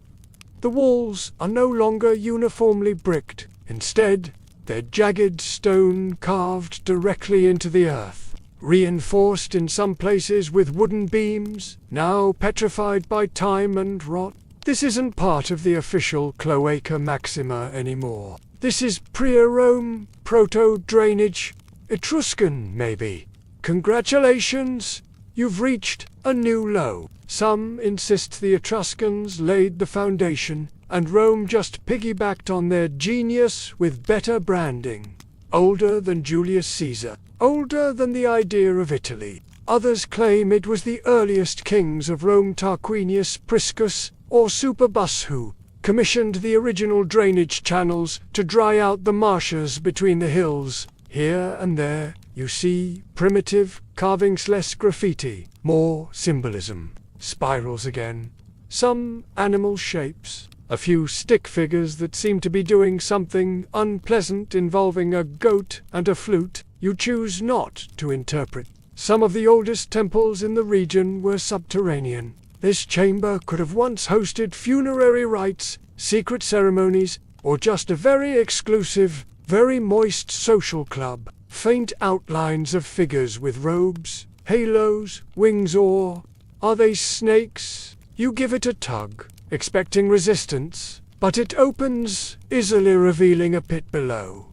The walls are no longer uniformly bricked. Instead, they're jagged stone carved directly into the earth, reinforced in some places with wooden beams, now petrified by time and rot. This isn't part of the official Cloaca Maxima anymore. This is pre-Rome, proto-drainage, Etruscan maybe. Congratulations, you've reached a new low. Some insist the Etruscans laid the foundation, and Rome just piggybacked on their genius with better branding. Older than Julius Caesar, older than the idea of Italy. Others claim it was the earliest kings of Rome, Tarquinius Priscus or Superbus, who commissioned the original drainage channels to dry out the marshes between the hills. Here and there, you see primitive carvings, less graffiti, more symbolism. Spirals again. Some animal shapes. A few stick figures that seem to be doing something unpleasant involving a goat and a flute. You choose not to interpret. Some of the oldest temples in the region were subterranean. This chamber could have once hosted funerary rites, secret ceremonies, or just a very exclusive, very moist social club. Faint outlines of figures with robes, halos, wings, or are they snakes? You give it a tug, expecting resistance, but it opens, easily revealing a pit below.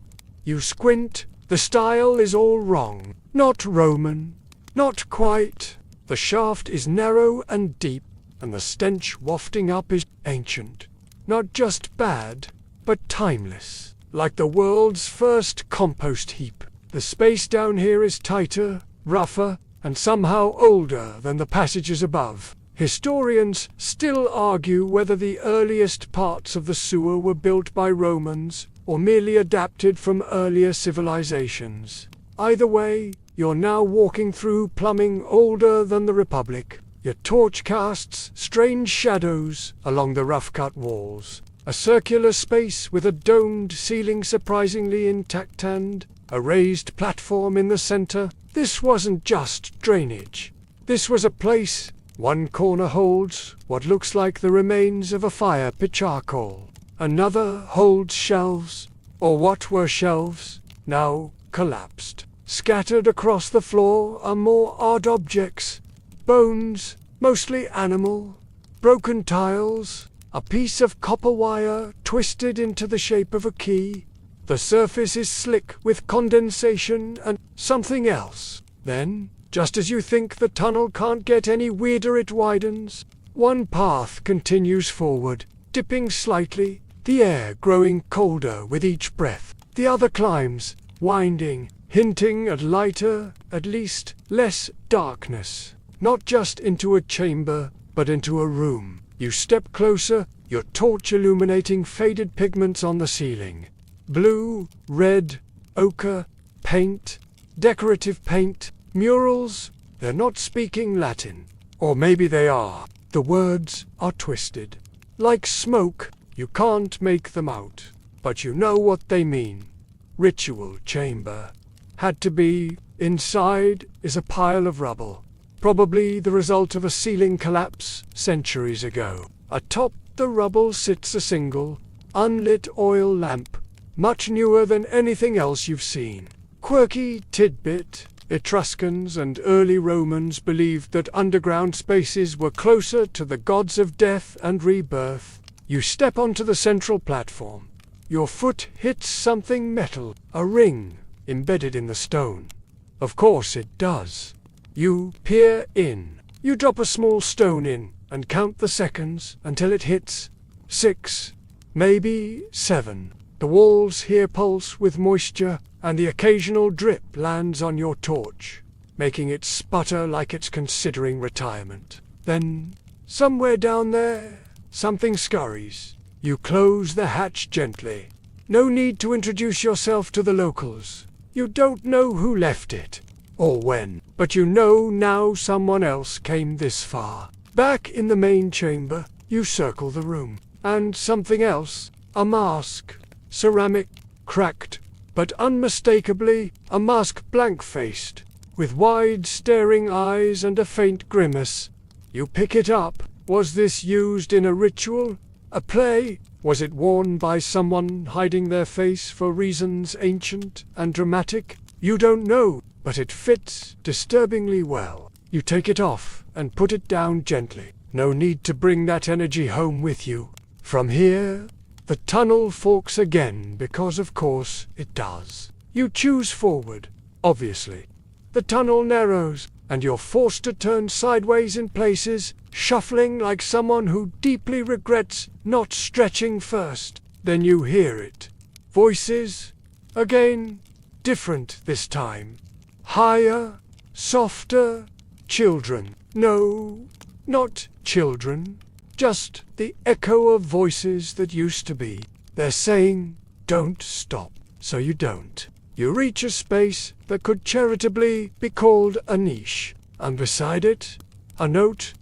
You squint. The style is all wrong. Not Roman. Not quite. The shaft is narrow and deep, and the stench wafting up is ancient. Not just bad, but timeless. Like the world's first compost heap. The space down here is tighter, rougher, and somehow older than the passages above. Historians still argue whether the earliest parts of the sewer were built by Romans, or merely adapted from earlier civilizations. Either way, you're now walking through plumbing older than the Republic. Your torch casts strange shadows along the rough-cut walls. A circular space with a domed ceiling surprisingly intact and a raised platform in the center. This wasn't just drainage. This was a place. One corner holds what looks like the remains of a fire pit charcoal. Another holds shelves, or what were shelves, now collapsed. Scattered across the floor are more odd objects. Bones, mostly animal. Broken tiles. A piece of copper wire twisted into the shape of a key. The surface is slick with condensation and something else. Then, just as you think the tunnel can't get any weirder, it widens. One path continues forward, dipping slightly, the air growing colder with each breath. The other climbs, winding, hinting at lighter, at least less darkness. Not just into a chamber, but into a room. You step closer, your torch illuminating faded pigments on the ceiling. Blue, red, ochre, paint, decorative paint, murals. They're not speaking Latin. Or maybe they are. The words are twisted. Like smoke, you can't make them out. But you know what they mean. Ritual chamber. Had to be. Inside is a pile of rubble. Probably the result of a ceiling collapse centuries ago. Atop the rubble sits a single, unlit oil lamp, much newer than anything else you've seen. Quirky tidbit: Etruscans and early Romans believed that underground spaces were closer to the gods of death and rebirth. You step onto the central platform. Your foot hits something metal, a ring, embedded in the stone. Of course it does. You peer in. You drop a small stone in and count the seconds until it hits 6, maybe 7. The walls here pulse with moisture, and the occasional drip lands on your torch, making it sputter like it's considering retirement. Then, somewhere down there, something scurries. You close the hatch gently. No need to introduce yourself to the locals. You don't know who left it, or when, but you know now someone else came this far. Back in the main chamber, you circle the room. And something else, a mask. Ceramic, cracked, but unmistakably a mask blank-faced, with wide staring eyes and a faint grimace. You pick it up. Was this used in a ritual? A play? Was it worn by someone hiding their face for reasons ancient and dramatic? You don't know, but it fits disturbingly well. You take it off and put it down gently. No need to bring that energy home with you. From here, the tunnel forks again because of course it does. You choose forward, obviously. The tunnel narrows, and you're forced to turn sideways in places, shuffling like someone who deeply regrets not stretching first. Then you hear it. Voices. Again. Different this time. Higher. Softer. Children. No, not children. Just the echo of voices that used to be. They're saying, don't stop. So you don't. You reach a space that could charitably be called a niche. And beside it, a note.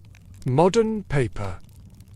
Modern paper.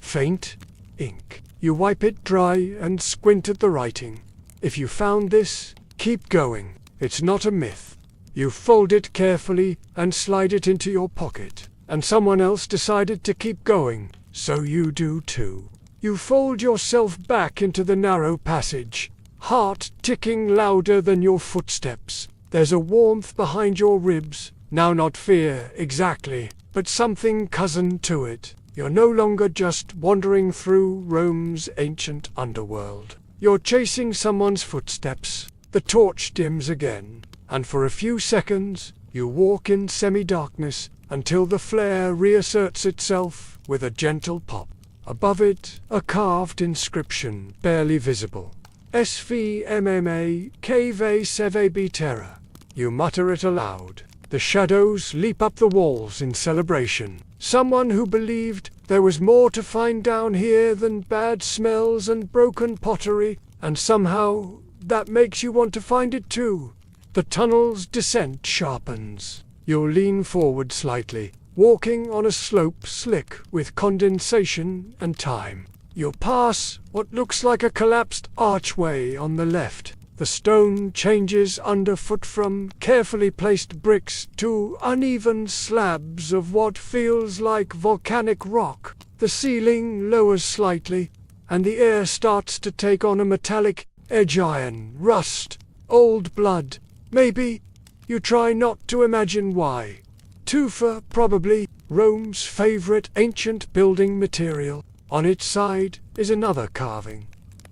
Faint ink. You wipe it dry and squint at the writing. If you found this, keep going. It's not a myth. You fold it carefully and slide it into your pocket. And someone else decided to keep going. So you do too. You fold yourself back into the narrow passage, heart ticking louder than your footsteps. There's a warmth behind your ribs, now not fear exactly, but something cousin to it. You're no longer just wandering through Rome's ancient underworld. You're chasing someone's footsteps. The torch dims again, and for a few seconds, you walk in semi-darkness until the flare reasserts itself with a gentle pop. Above it, a carved inscription, barely visible. SVMMA KV Seve Terra. You mutter it aloud. The shadows leap up the walls in celebration. Someone who believed there was more to find down here than bad smells and broken pottery, and somehow that makes you want to find it too. The tunnel's descent sharpens. You'll lean forward slightly, walking on a slope slick with condensation and time. You'll pass what looks like a collapsed archway on the left. The stone changes underfoot from carefully placed bricks to uneven slabs of what feels like volcanic rock. The ceiling lowers slightly, and the air starts to take on a metallic edge. Iron, rust, old blood. Maybe you try not to imagine why. Tufa, probably Rome's favorite ancient building material. On its side is another carving.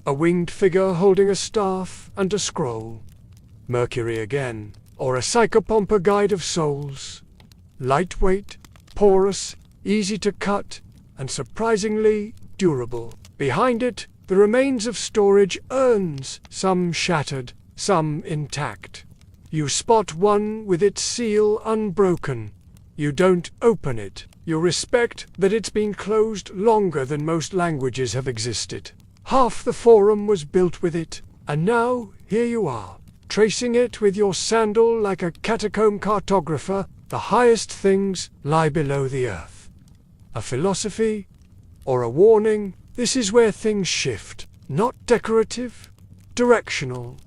A winged figure holding a staff and a scroll. Mercury again, or a psychopompa guide of souls. Lightweight, porous, easy to cut, and surprisingly durable. Behind it, the remains of storage urns, some shattered, some intact. You spot one with its seal unbroken. You don't open it. You respect that it's been closed longer than most languages have existed. Half the forum was built with it, and now here you are, tracing it with your sandal like a catacomb cartographer. The highest things lie below the earth. A philosophy, or a warning. This is where things shift. Not decorative, directional.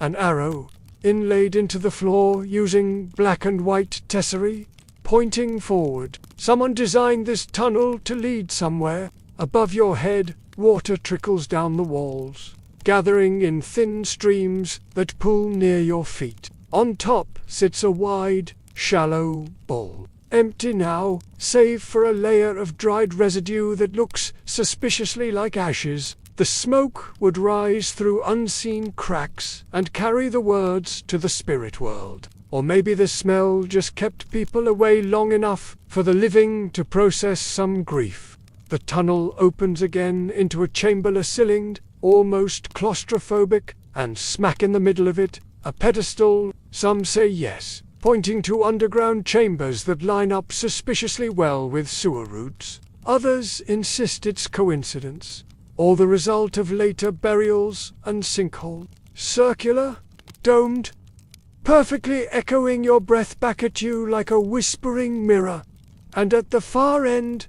An arrow, inlaid into the floor using black and white tesserae, pointing forward. Someone designed this tunnel to lead somewhere. Above your head, water trickles down the walls, gathering in thin streams that pool near your feet. On top sits a wide, shallow bowl. Empty now, save for a layer of dried residue that looks suspiciously like ashes. The smoke would rise through unseen cracks and carry the words to the spirit world. Or maybe the smell just kept people away long enough for the living to process some grief. The tunnel opens again into a chamber ceilinged, almost claustrophobic, and smack in the middle of it, a pedestal, some say yes, pointing to underground chambers that line up suspiciously well with sewer routes. Others insist it's coincidence, or the result of later burials and sinkholes. Circular, domed, perfectly echoing your breath back at you like a whispering mirror. And at the far end,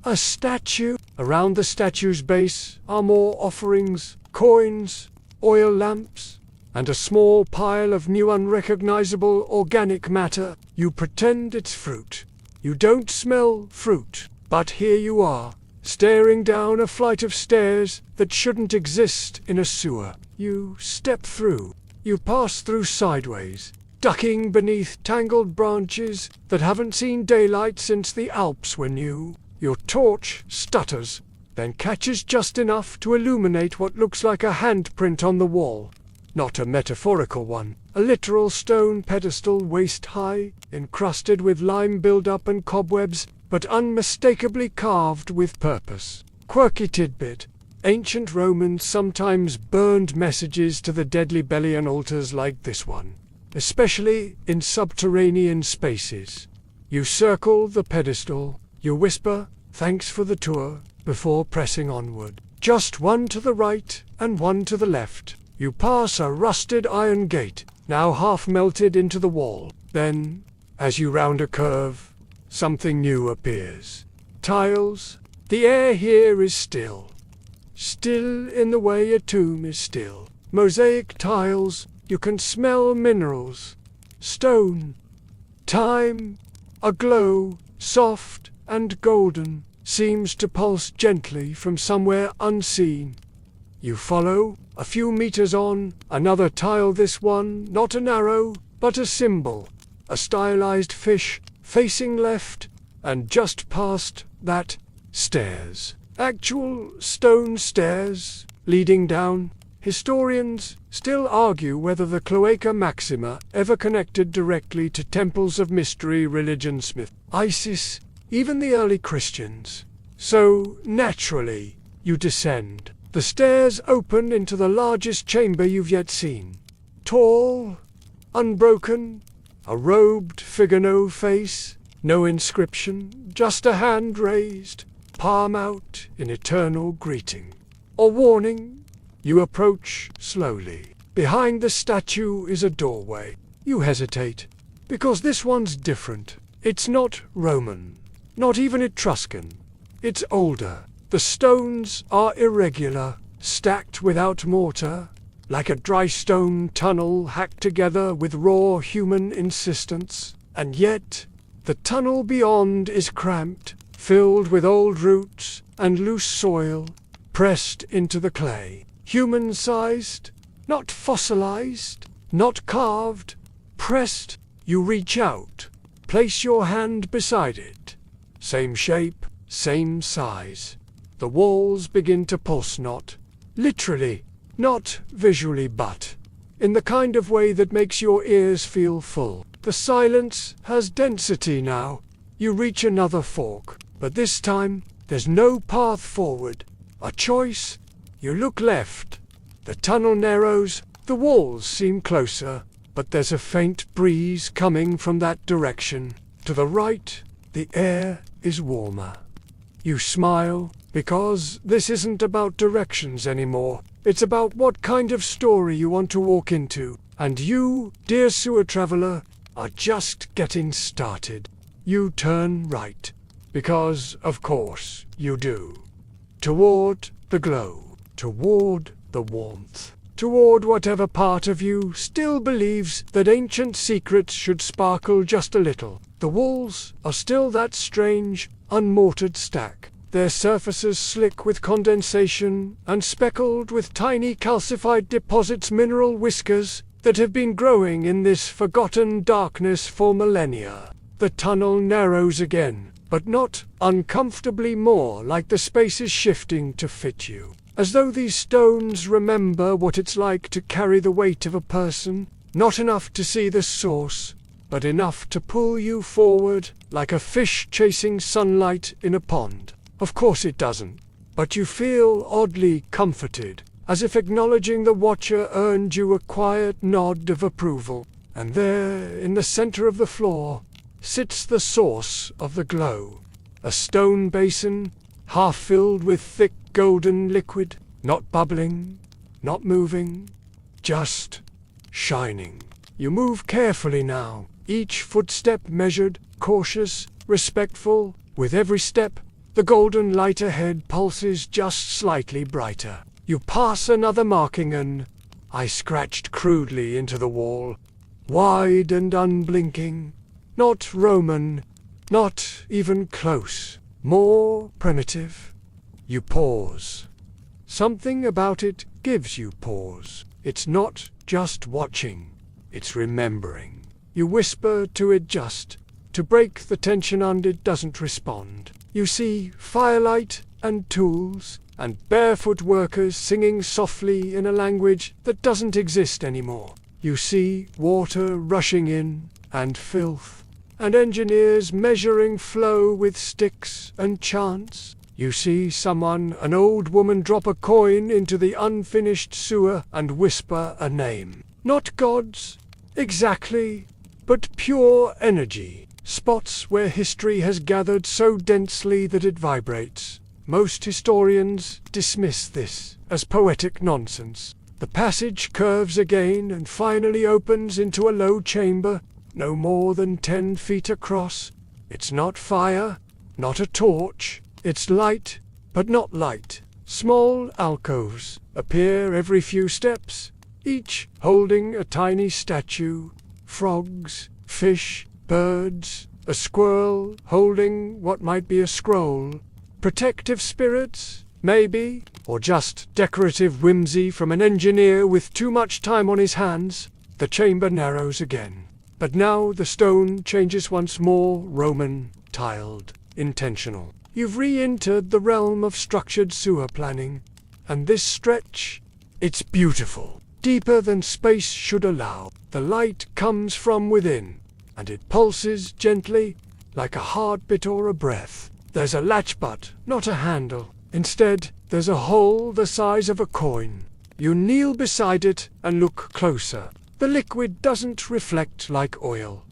a statue. Around the statue's base are more offerings, coins, oil lamps, and a small pile of new unrecognizable organic matter. You pretend it's fruit. You don't smell fruit, but here you are, staring down a flight of stairs that shouldn't exist in a sewer. You step through. You pass through sideways, ducking beneath tangled branches that haven't seen daylight since the Alps were new. Your torch stutters, then catches just enough to illuminate what looks like a handprint on the wall. Not a metaphorical one, a literal stone pedestal waist-high, encrusted with lime build-up and cobwebs, but unmistakably carved with purpose. Quirky tidbit. Ancient Romans sometimes burned messages to the deadly belly on altars like this one, especially in subterranean spaces. You circle the pedestal, you whisper, "Thanks for the tour," before pressing onward. Just one to the right and one to the left. You pass a rusted iron gate, now half melted into the wall. Then, as you round a curve, something new appears. Tiles. The air here is still. Still in the way a tomb is still. Mosaic tiles, you can smell minerals. Stone. Time. A glow, soft and golden, seems to pulse gently from somewhere unseen. You follow, a few meters on, another tile, this one, not an arrow, but a symbol. A stylized fish, facing left, and just past that, stairs. Actual stone stairs, leading down. Historians still argue whether the Cloaca Maxima ever connected directly to temples of mystery religion Smith, Isis, even the early Christians. So, naturally, you descend. The stairs open into the largest chamber you've yet seen. Tall, unbroken, a robed figure, no face, no inscription, just a hand raised, palm out in eternal greeting. Or warning. You approach slowly. Behind the statue is a doorway. You hesitate, because this one's different. It's not Roman, not even Etruscan. It's older. The stones are irregular, stacked without mortar, like a dry stone tunnel hacked together with raw human insistence. And yet, the tunnel beyond is cramped, filled with old roots and loose soil, pressed into the clay. Human-sized, not fossilized, not carved, pressed. You reach out, place your hand beside it. Same shape, same size. The walls begin to pulse, not literally, not visually, but in the kind of way that makes your ears feel full. The silence has density now. You reach another fork, but this time there's no path forward. A choice. You look left. The tunnel narrows, the walls seem closer, but there's a faint breeze coming from that direction. To the right, the air is warmer. You smile, because this isn't about directions anymore. It's about what kind of story you want to walk into. And you, dear sewer traveler, are just getting started. You turn right, because, of course, you do. Toward the glow, toward the warmth, toward whatever part of you still believes that ancient secrets should sparkle just a little. The walls are still that strange, unmortared stack, their surfaces slick with condensation and speckled with tiny calcified deposits, mineral whiskers that have been growing in this forgotten darkness for millennia. The tunnel narrows again, but not uncomfortably more, like the space is shifting to fit you. As though these stones remember what it's like to carry the weight of a person, not enough to see the source, but enough to pull you forward like a fish chasing sunlight in a pond. Of course it doesn't, but you feel oddly comforted, as if acknowledging the watcher earned you a quiet nod of approval. And there, in the center of the floor, sits the source of the glow. A stone basin, half filled with thick golden liquid, not bubbling, not moving, just shining. You move carefully now, each footstep measured, cautious, respectful. With every step, the golden light ahead pulses just slightly brighter. You pass another marking, an eye scratched crudely into the wall, wide and unblinking. Not Roman, not even close, more primitive. You pause. Something about it gives you pause. It's not just watching, it's remembering. You whisper to it just to break the tension, and it doesn't respond. You see firelight and tools and barefoot workers singing softly in a language that doesn't exist anymore. You see water rushing in, and filth, and engineers measuring flow with sticks and chants. You see someone, an old woman, drop a coin into the unfinished sewer and whisper a name. Not gods, exactly, but pure energy. Spots where history has gathered so densely that it vibrates. Most historians dismiss this as poetic nonsense. The passage curves again and finally opens into a low chamber, no more than 10 feet across. It's not fire, not a torch. It's light, but not light. Small alcoves appear every few steps, each holding a tiny statue. Frogs, fish, birds, a squirrel holding what might be a scroll. Protective spirits, maybe, or just decorative whimsy from an engineer with too much time on his hands. The chamber narrows again, but now the stone changes once more, Roman, tiled, intentional. You've re-entered the realm of structured sewer planning, and this stretch, it's beautiful, deeper than space should allow. The light comes from within, and it pulses gently, like a heartbeat or a breath. There's a latch but not a handle. Instead, there's a hole the size of a coin. You kneel beside it and look closer. The liquid doesn't reflect like oil.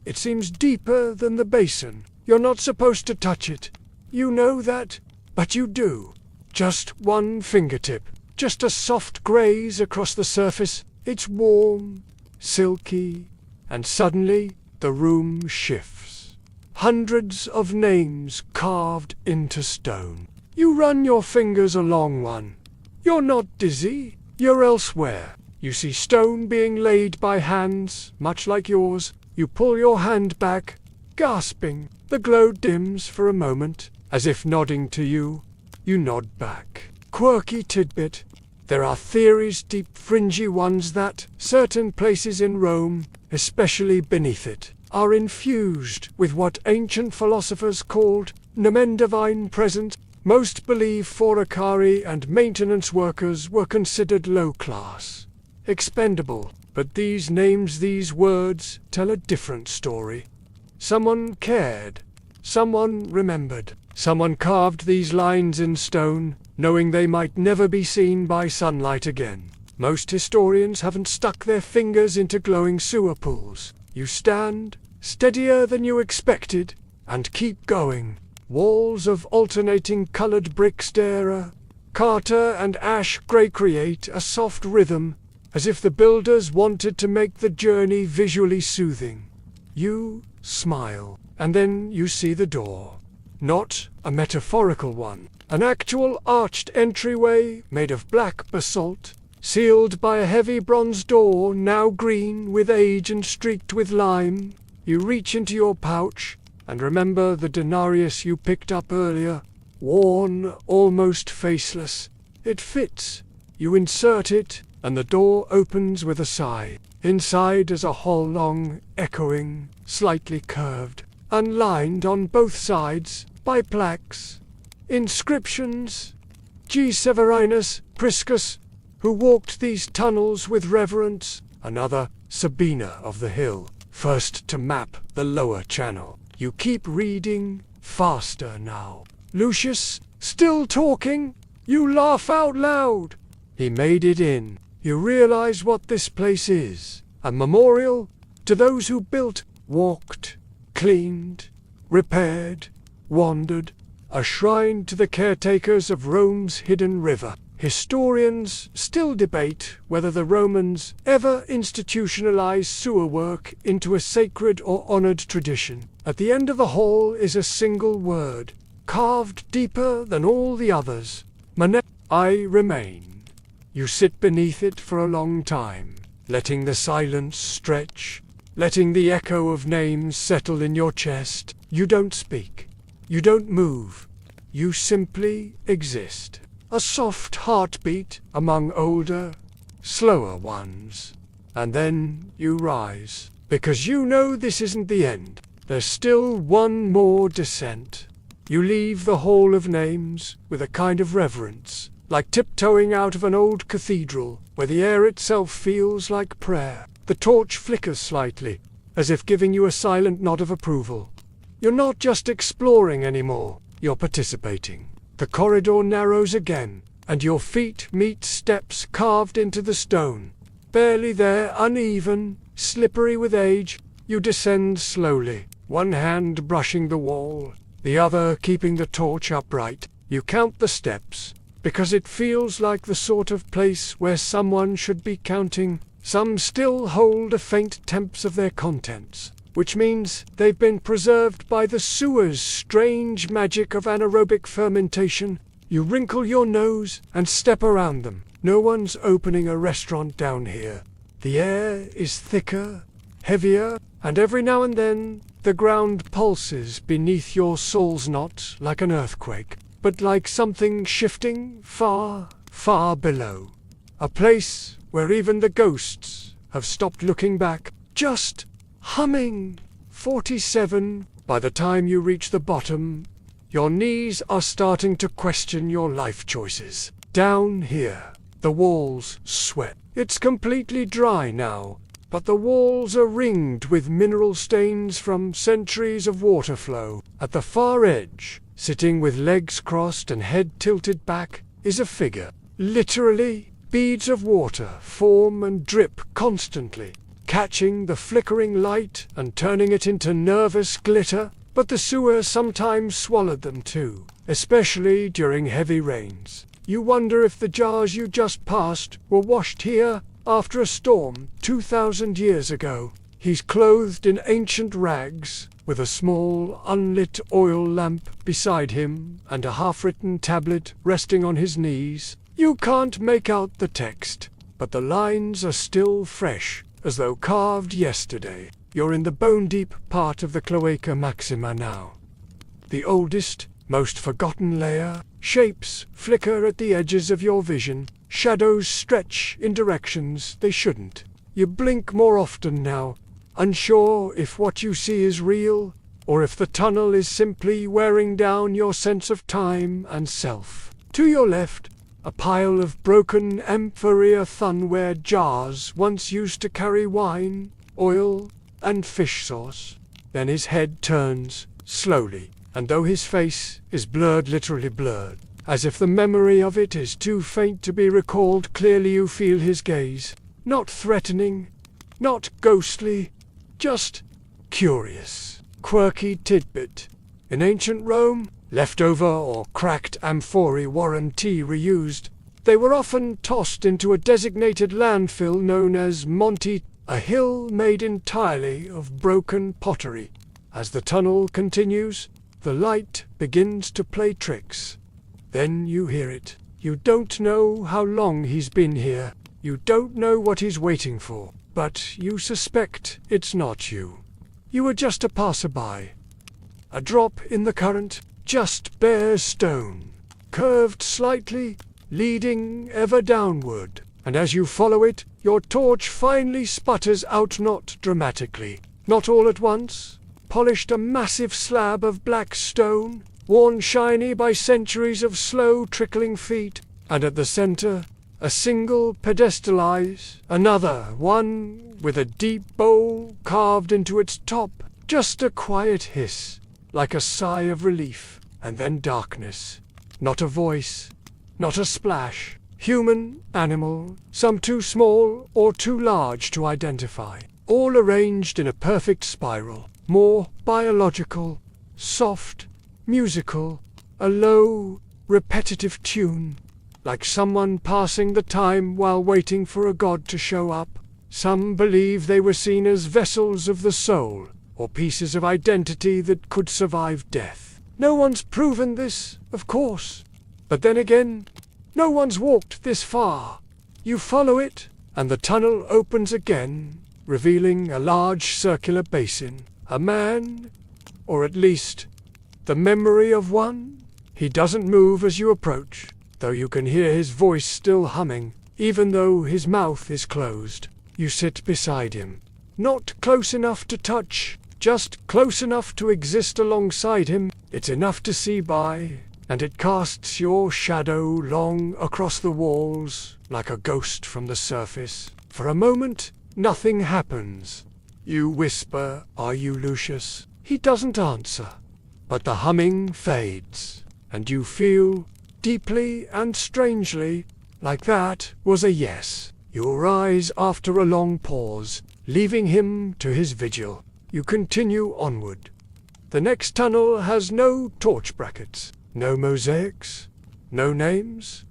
It seems deeper than the basin. You're not supposed to touch it. You know that, but you do. Just one fingertip, just a soft graze across the surface. It's warm, silky, and suddenly the room shifts. Hundreds of names carved into stone. You run your fingers along one. You're not dizzy, you're elsewhere. You see stone being laid by hands, much like yours. You pull your hand back, gasping. The glow dims for a moment, as if nodding to you. You nod back. Quirky tidbit. There are theories, deep fringy ones, that certain places in Rome, especially beneath it, are infused with what ancient philosophers called nomen divine presence. Most believe foricari and maintenance workers were considered low class, expendable, but these names, these words, tell a different story. Someone cared. Someone remembered. Someone carved these lines in stone, knowing they might never be seen by sunlight again. Most historians haven't stuck their fingers into glowing sewer pools. You stand, steadier than you expected, and keep going. Walls of alternating colored brick stare, Carter and ash gray create a soft rhythm, as if the builders wanted to make the journey visually soothing. You smile, and then you see the door. Not a metaphorical one, an actual arched entryway made of black basalt, sealed by a heavy bronze door now green with age and streaked with lime. You reach into your pouch and remember the denarius you picked up earlier, worn, almost faceless. It fits. You insert it, and the door opens with a sigh. Inside is a hall long, echoing, slightly curved, unlined on both sides by plaques, inscriptions. G. Severinus Priscus, who walked these tunnels with reverence. Another, Sabina of the Hill, first to map the lower channel. You keep reading, faster now. Lucius, still talking? You laugh out loud. He made it in. You realize what this place is. A memorial to those who built, walked, cleaned, repaired, wandered. A shrine to the caretakers of Rome's hidden river. Historians still debate whether the Romans ever institutionalized sewer work into a sacred or honored tradition. At the end of the hall is a single word, carved deeper than all the others. I remain. You sit beneath it for a long time, letting the silence stretch, letting the echo of names settle in your chest. You don't speak. You don't move. You simply exist. A soft heartbeat among older, slower ones. And then you rise, because you know this isn't the end. There's still one more descent. You leave the Hall of Names with a kind of reverence, like tiptoeing out of an old cathedral, where the air itself feels like prayer. The torch flickers slightly, as if giving you a silent nod of approval. You're not just exploring anymore, you're participating. The corridor narrows again, and your feet meet steps carved into the stone. Barely there, uneven, slippery with age, you descend slowly, one hand brushing the wall, the other keeping the torch upright. You count the steps, because it feels like the sort of place where someone should be counting. Some still hold a faint tense of their contents, which means they've been preserved by the sewer's strange magic of anaerobic fermentation. You wrinkle your nose and step around them. No one's opening a restaurant down here. The air is thicker, heavier, and every now and then the ground pulses beneath your soles, not like an earthquake, but like something shifting far, far below. A place where even the ghosts have stopped looking back, just humming. 47. By the time you reach the bottom, your knees are starting to question your life choices. Down here, the walls sweat. It's completely dry now, but the walls are ringed with mineral stains from centuries of water flow. At the far edge, sitting with legs crossed and head tilted back, is a figure. Literally, beads of water form and drip constantly, catching the flickering light and turning it into nervous glitter, but the sewer sometimes swallowed them too, especially during heavy rains. You wonder if the jars you just passed were washed here after a storm 2,000 years ago. He's clothed in ancient rags, with a small, unlit oil lamp beside him and a half-written tablet resting on his knees. You can't make out the text, but the lines are still fresh, as though carved yesterday. You're in the bone-deep part of the Cloaca Maxima now. The oldest, most forgotten layer. Shapes flicker at the edges of your vision. Shadows stretch in directions they shouldn't. You blink more often now, unsure if what you see is real, or if the tunnel is simply wearing down your sense of time and self. To your left, a pile of broken amphora jars once used to carry wine, oil, and fish sauce. Then his head turns, slowly, and though his face is blurred, literally blurred, as if the memory of it is too faint to be recalled clearly, you feel his gaze. Not threatening, not ghostly, just curious. Quirky tidbit. In ancient Rome, leftover or cracked amphorae warranty reused, they were often tossed into a designated landfill known as Monte, a hill made entirely of broken pottery. As the tunnel continues, the light begins to play tricks. Then you hear it. You don't know how long he's been here. You don't know what he's waiting for, but you suspect it's not you. You are just a passerby. A drop in the current, just bare stone, curved slightly, leading ever downward, and as you follow it, your torch finally sputters out, not dramatically, not all at once, polished a massive slab of black stone, worn shiny by centuries of slow trickling feet, and at the center, a single pedestalize, another one with a deep bowl carved into its top, just a quiet hiss, like a sigh of relief, and then darkness. Not a voice, not a splash. Human, animal, some too small or too large to identify, all arranged in a perfect spiral, more biological, soft, musical, a low, repetitive tune, like someone passing the time while waiting for a god to show up. Some believe they were seen as vessels of the soul, or pieces of identity that could survive death. No one's proven this, of course, but then again, no one's walked this far. You follow it, and the tunnel opens again, revealing a large circular basin. A man, or at least the memory of one. He doesn't move as you approach, though you can hear his voice still humming, even though his mouth is closed. You sit beside him. Not close enough to touch, just close enough to exist alongside him. It's enough to see by, and it casts your shadow long across the walls, like a ghost from the surface. For a moment, nothing happens. You whisper, "Are you Lucius?" He doesn't answer, but the humming fades, and you feel, deeply and strangely, like that was a yes. You rise after a long pause, leaving him to his vigil. You continue onward. The next tunnel has no torch brackets, no mosaics, no names.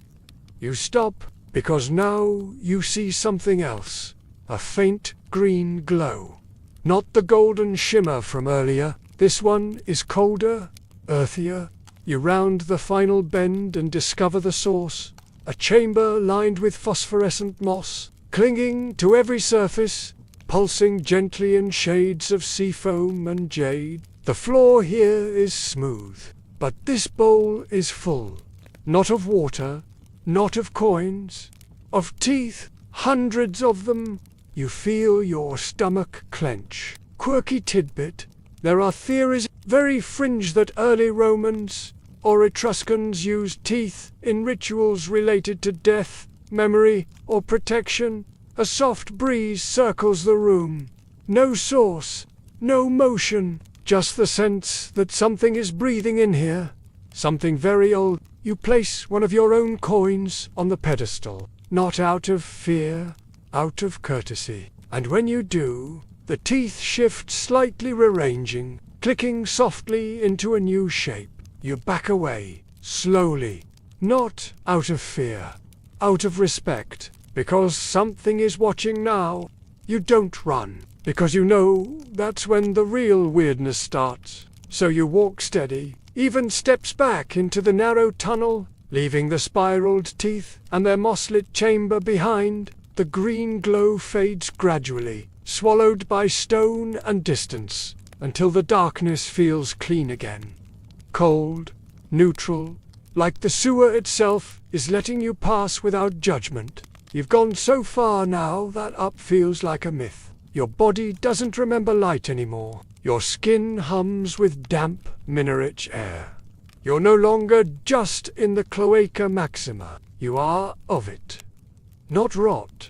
You stop, because now you see something else, a faint green glow. Not the golden shimmer from earlier. This one is colder, earthier. You round the final bend and discover the source, a chamber lined with phosphorescent moss, clinging to every surface, pulsing gently in shades of sea foam and jade. The floor here is smooth, but this bowl is full, not of water, not of coins, of teeth, hundreds of them. You feel your stomach clench. Quirky tidbit. There are theories, very fringe, that early Romans or Etruscans used teeth in rituals related to death, memory, or protection. A soft breeze circles the room. No source, no motion, just the sense that something is breathing in here. Something very old. You place one of your own coins on the pedestal, not out of fear, out of courtesy. And when you do, the teeth shift slightly, rearranging, clicking softly into a new shape. You back away, slowly, not out of fear, out of respect, because something is watching now. You don't run. because you know that's when the real weirdness starts. So you walk steady, even steps back into the narrow tunnel, leaving the spiraled teeth and their moss-lit chamber behind. The green glow fades gradually, swallowed by stone and distance, until the darkness feels clean again. Cold, neutral, like the sewer itself is letting you pass without judgment. You've gone so far now that up feels like a myth. Your body doesn't remember light anymore. Your skin hums with damp, mineral-rich air. You're no longer just in the cloaca maxima. You are of it. Not rot,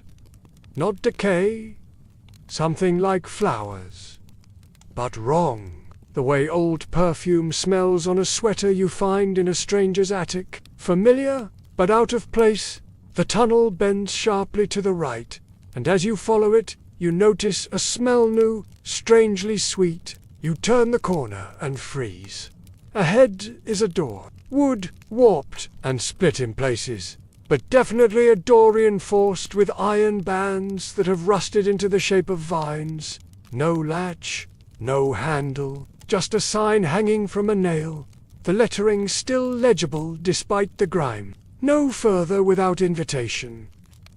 not decay, something like flowers. But wrong. The way old perfume smells on a sweater you find in a stranger's attic. Familiar, but out of place. The tunnel bends sharply to the right, and as you follow it, you notice a smell new, strangely sweet. You turn the corner and freeze. Ahead is a door, wood, warped and split in places, but definitely a door reinforced with iron bands that have rusted into the shape of vines. No latch, no handle, just a sign hanging from a nail, the lettering still legible despite the grime. No further without invitation.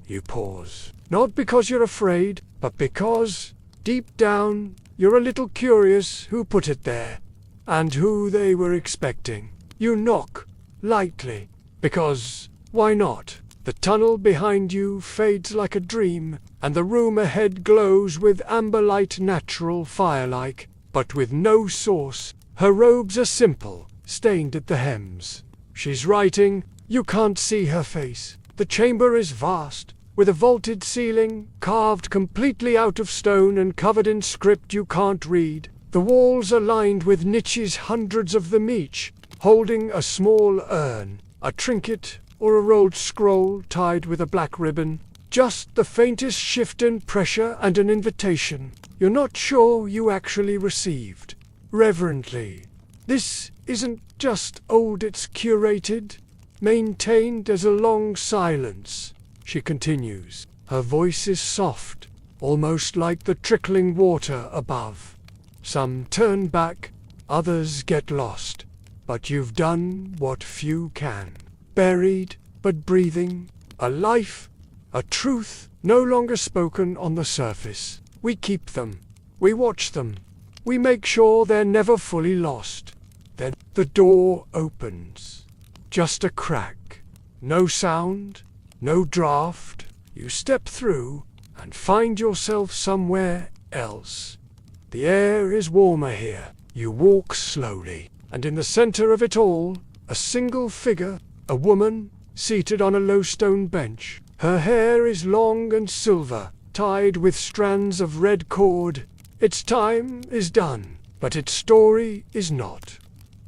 You pause, not because you're afraid, but because, deep down, you're a little curious who put it there, and who they were expecting. You knock, lightly, because, why not? The tunnel behind you fades like a dream, and the room ahead glows with amber light, natural, fire-like, but with no source. Her robes are simple, stained at the hems. She's writing. You can't see her face. The chamber is vast, with a vaulted ceiling, carved completely out of stone and covered in script you can't read. The walls are lined with niches, hundreds of them each, holding a small urn, a trinket, or a rolled scroll tied with a black ribbon. Just the faintest shift in pressure and an invitation you're not sure you actually received. Reverently. This isn't just old, it's curated, maintained as a long silence. She continues. Her voice is soft, almost like the trickling water above. Some turn back, others get lost, but you've done what few can. Buried, but breathing, a life, a truth, no longer spoken on the surface. We keep them, we watch them, we make sure they're never fully lost. Then the door opens. Just a crack. No sound, no draft. You step through and find yourself somewhere else. The air is warmer here. You walk slowly, and in the center of it all, a single figure, a woman, seated on a low stone bench. Her hair is long and silver, tied with strands of red cord. Its time is done, but its story is not.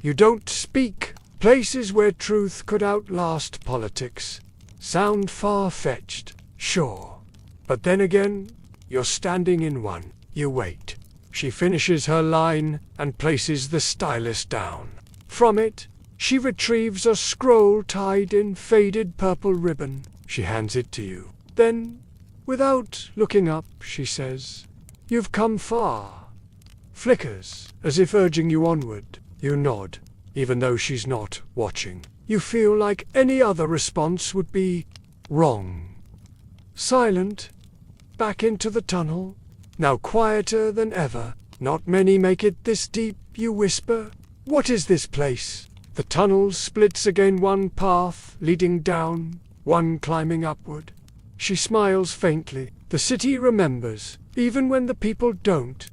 You don't speak. Places where truth could outlast politics sound far-fetched, sure. But then again, you're standing in one. You wait. She finishes her line and places the stylus down. From it, she retrieves a scroll tied in faded purple ribbon. She hands it to you. Then, without looking up, she says, "You've come far." Flickers, as if urging you onward. You nod, even though she's not watching. You feel like any other response would be wrong. Silent, back into the tunnel, now quieter than ever. Not many make it this deep, you whisper. What is this place? The tunnel splits again, one path leading down, one climbing upward. She smiles faintly. The city remembers, even when the people don't.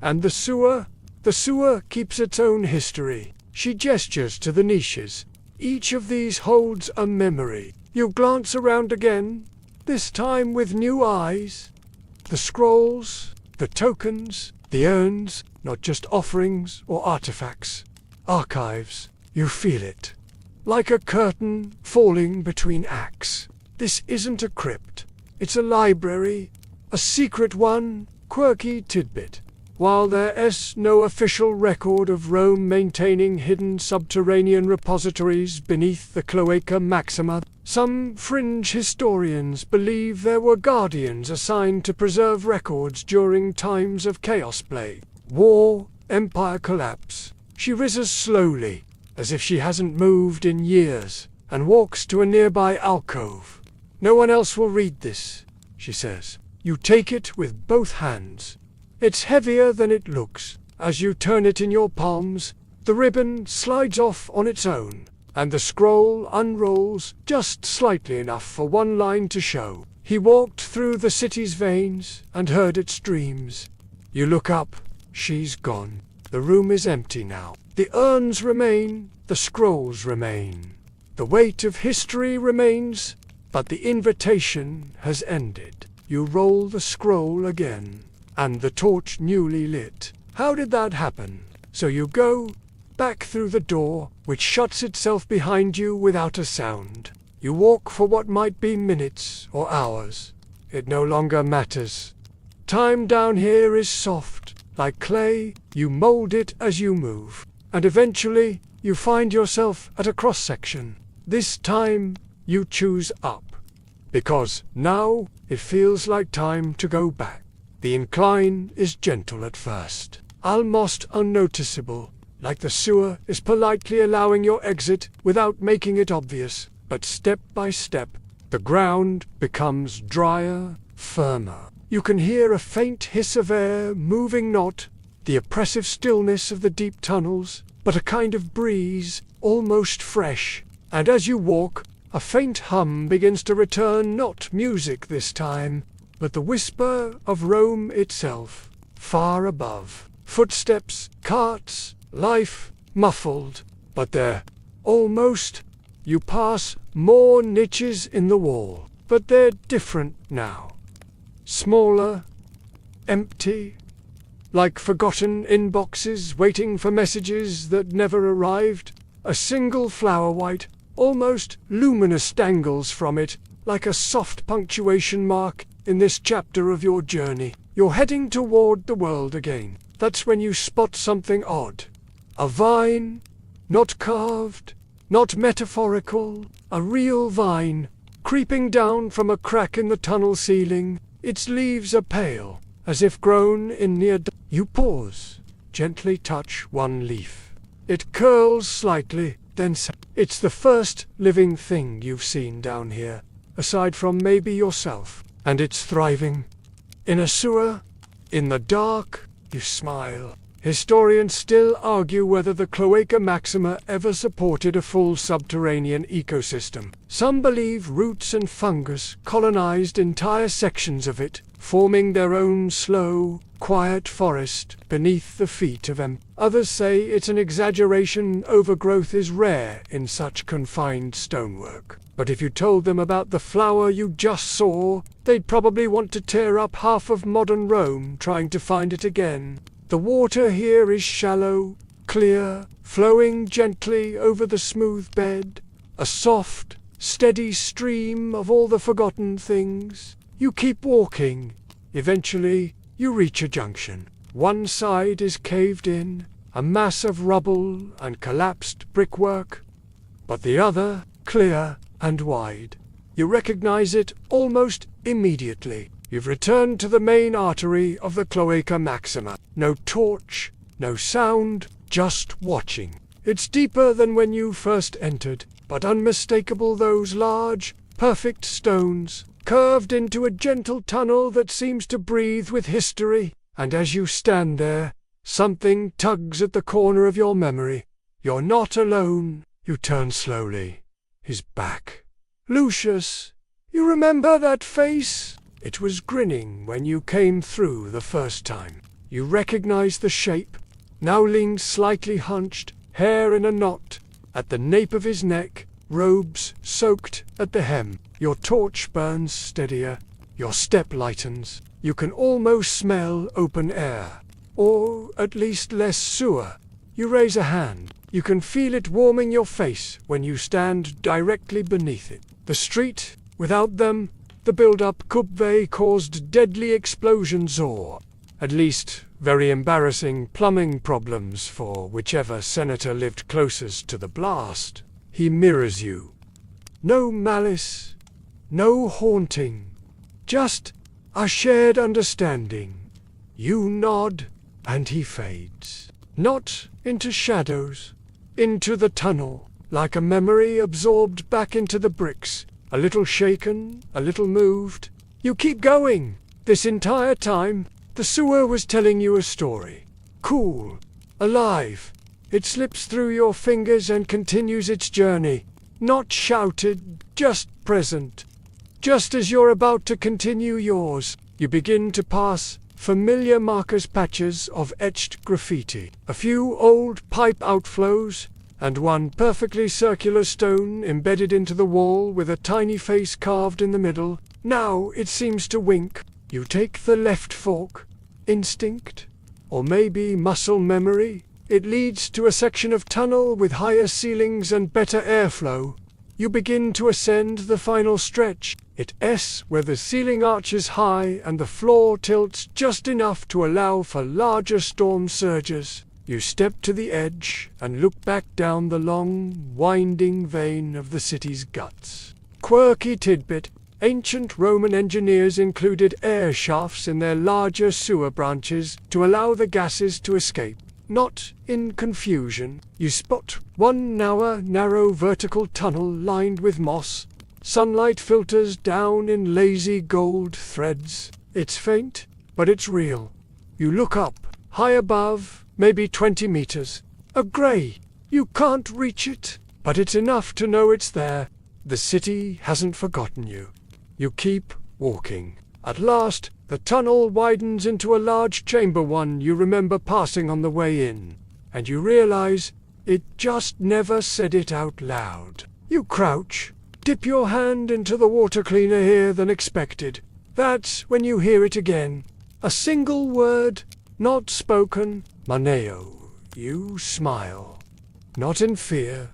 And the sewer keeps its own history. She gestures to the niches. Each of these holds a memory. You glance around again, this time with new eyes. The scrolls, the tokens, the urns, not just offerings or artifacts. Archives. You feel it. Like a curtain falling between acts. This isn't a crypt. It's a library. A secret one, quirky tidbit. While there is no official record of Rome maintaining hidden subterranean repositories beneath the Cloaca Maxima, some fringe historians believe there were guardians assigned to preserve records during times of chaos, plague, war, empire collapse. She rises slowly, as if she hasn't moved in years, and walks to a nearby alcove. "No one else will read this," she says. You take it with both hands. It's heavier than it looks. As you turn it in your palms, the ribbon slides off on its own, and the scroll unrolls just slightly enough for one line to show. He walked through the city's veins and heard its dreams. You look up, she's gone. The room is empty now. The urns remain, the scrolls remain. The weight of history remains, but the invitation has ended. You roll the scroll again, and the torch newly lit. How did that happen? So you go back through the door, which shuts itself behind you without a sound. You walk for what might be minutes or hours. It no longer matters. Time down here is soft, like clay. You mold it as you move, and eventually you find yourself at a cross-section. This time you choose up, because now it feels like time to go back. The incline is gentle at first, almost unnoticeable, like the sewer is politely allowing your exit without making it obvious. But step by step, the ground becomes drier, firmer. You can hear a faint hiss of air moving, not the oppressive stillness of the deep tunnels, but a kind of breeze, almost fresh. And as you walk, a faint hum begins to return, not music this time, but the whisper of Rome itself, far above. Footsteps, carts, life, muffled, but they're almost. You pass more niches in the wall, but they're different now. Smaller, empty, like forgotten inboxes waiting for messages that never arrived. A single flower white, almost luminous, dangles from it, like a soft punctuation mark in this chapter of your journey. You're heading toward the world again. That's when you spot something odd. A vine, not carved, not metaphorical, a real vine, creeping down from a crack in the tunnel ceiling. Its leaves are pale, as if grown in near. You pause, gently touch one leaf. It curls slightly, then it's the first living thing you've seen down here, aside from maybe yourself. And it's thriving. In a sewer, in the dark, you smile. Historians still argue whether the Cloaca Maxima ever supported a full subterranean ecosystem. Some believe roots and fungus colonized entire sections of it, forming their own slow, quiet forest beneath the feet of them. Others say it's an exaggeration. Overgrowth is rare in such confined stonework. But if you told them about the flower you just saw, they'd probably want to tear up half of modern Rome trying to find it again. The water here is shallow, clear, flowing gently over the smooth bed. A soft, steady stream of all the forgotten things. You keep walking. Eventually, you reach a junction. One side is caved in, a mass of rubble and collapsed brickwork, but the other, clear and wide. You recognize it almost immediately. You've returned to the main artery of the Cloaca Maxima. No torch, no sound, just watching. It's deeper than when you first entered, but unmistakable. Those large, perfect stones, curved into a gentle tunnel that seems to breathe with history. And as you stand there, something tugs at the corner of your memory. You're not alone. You turn slowly. His back. Lucius, you remember that face? It was grinning when you came through the first time. You recognize the shape, now leaned slightly hunched, hair in a knot, at the nape of his neck, robes soaked at the hem. Your torch burns steadier, your step lightens. You can almost smell open air, or at least less sewer. You raise a hand. You can feel it warming your face when you stand directly beneath it. The street, without them, the build-up could caused deadly explosions, or at least Very embarrassing plumbing problems for whichever senator lived closest to the blast. He mirrors you. No malice, no haunting, just a shared understanding. You nod, and he fades. Not into shadows, into the tunnel, like a memory absorbed back into the bricks. A little shaken, a little moved. You keep going. This entire time, the sewer was telling you a story. Cool, alive. It slips through your fingers and continues its journey. Not shouted, just present. Just as you're about to continue yours, you begin to pass familiar markers, patches of etched graffiti, a few old pipe outflows, and one perfectly circular stone embedded into the wall with a tiny face carved in the middle. Now it seems to wink. You take the left fork. Instinct? Or maybe muscle memory? It leads to a section of tunnel with higher ceilings and better airflow. You begin to ascend the final stretch. It's where the ceiling arches high and the floor tilts just enough to allow for larger storm surges. You step to the edge and look back down the long, winding vein of the city's guts. Quirky tidbit: ancient Roman engineers included air shafts in their larger sewer branches to allow the gases to escape. Not in confusion, you spot one narrow vertical tunnel lined with moss. Sunlight filters down in lazy gold threads. It's faint, but it's real. You look up, high above, maybe 20 meters. A gray. You can't reach it, but it's enough to know it's there. The city hasn't forgotten you. You keep walking. At last, the tunnel widens into a large chamber, one you remember passing on the way in, and you realize it just never said it out loud. You crouch, dip your hand into the water cleaner here than expected. That's when you hear it again. A single word, not spoken. Maneo. You smile. Not in fear,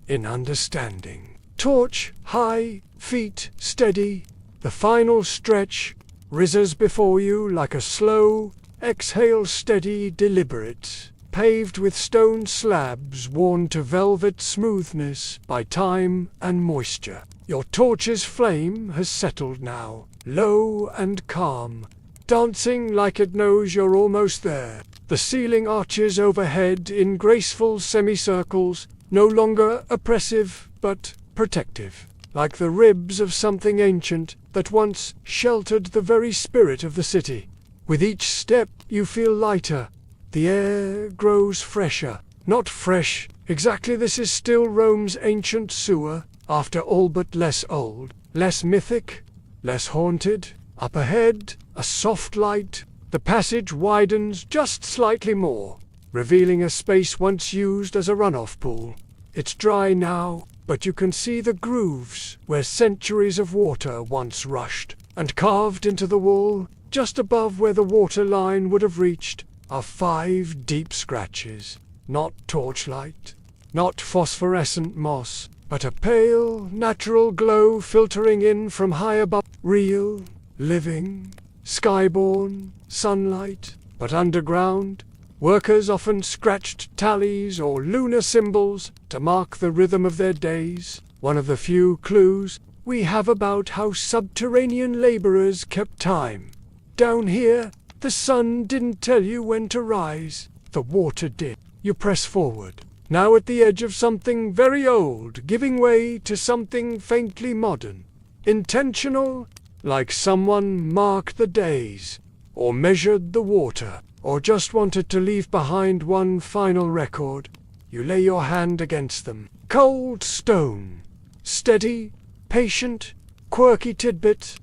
in understanding. Torch high, feet steady. The final stretch rises before you like a slow exhale, steady, deliberate, paved with stone slabs worn to velvet smoothness by time and moisture. Your torch's flame has settled now, low and calm, dancing like it knows you're almost there. The ceiling arches overhead in graceful semicircles, no longer oppressive but protective, like the ribs of something ancient that once sheltered the very spirit of the city. With each step you feel lighter. The air grows fresher. Not fresh, exactly. This is still Rome's ancient sewer, after all, but less old, less mythic, less haunted. Up ahead, a soft light. The passage widens just slightly more, revealing a space once used as a runoff pool. It's dry now, but you can see the grooves where centuries of water once rushed, and carved into the wall, just above where the water line would have reached, are 5 deep scratches. Not torchlight, not phosphorescent moss, but a pale, natural glow filtering in from high above. Real, living, skyborn, sunlight, but underground. Workers often scratched tallies or lunar symbols to mark the rhythm of their days. One of the few clues we have about how subterranean laborers kept time. Down here, the sun didn't tell you when to rise. The water did. You press forward, now at the edge of something very old, giving way to something faintly modern. Intentional, like someone marked the days, or measured the water, or just wanted to leave behind one final record. You lay your hand against them. Cold stone. Steady, patient, quirky tidbit.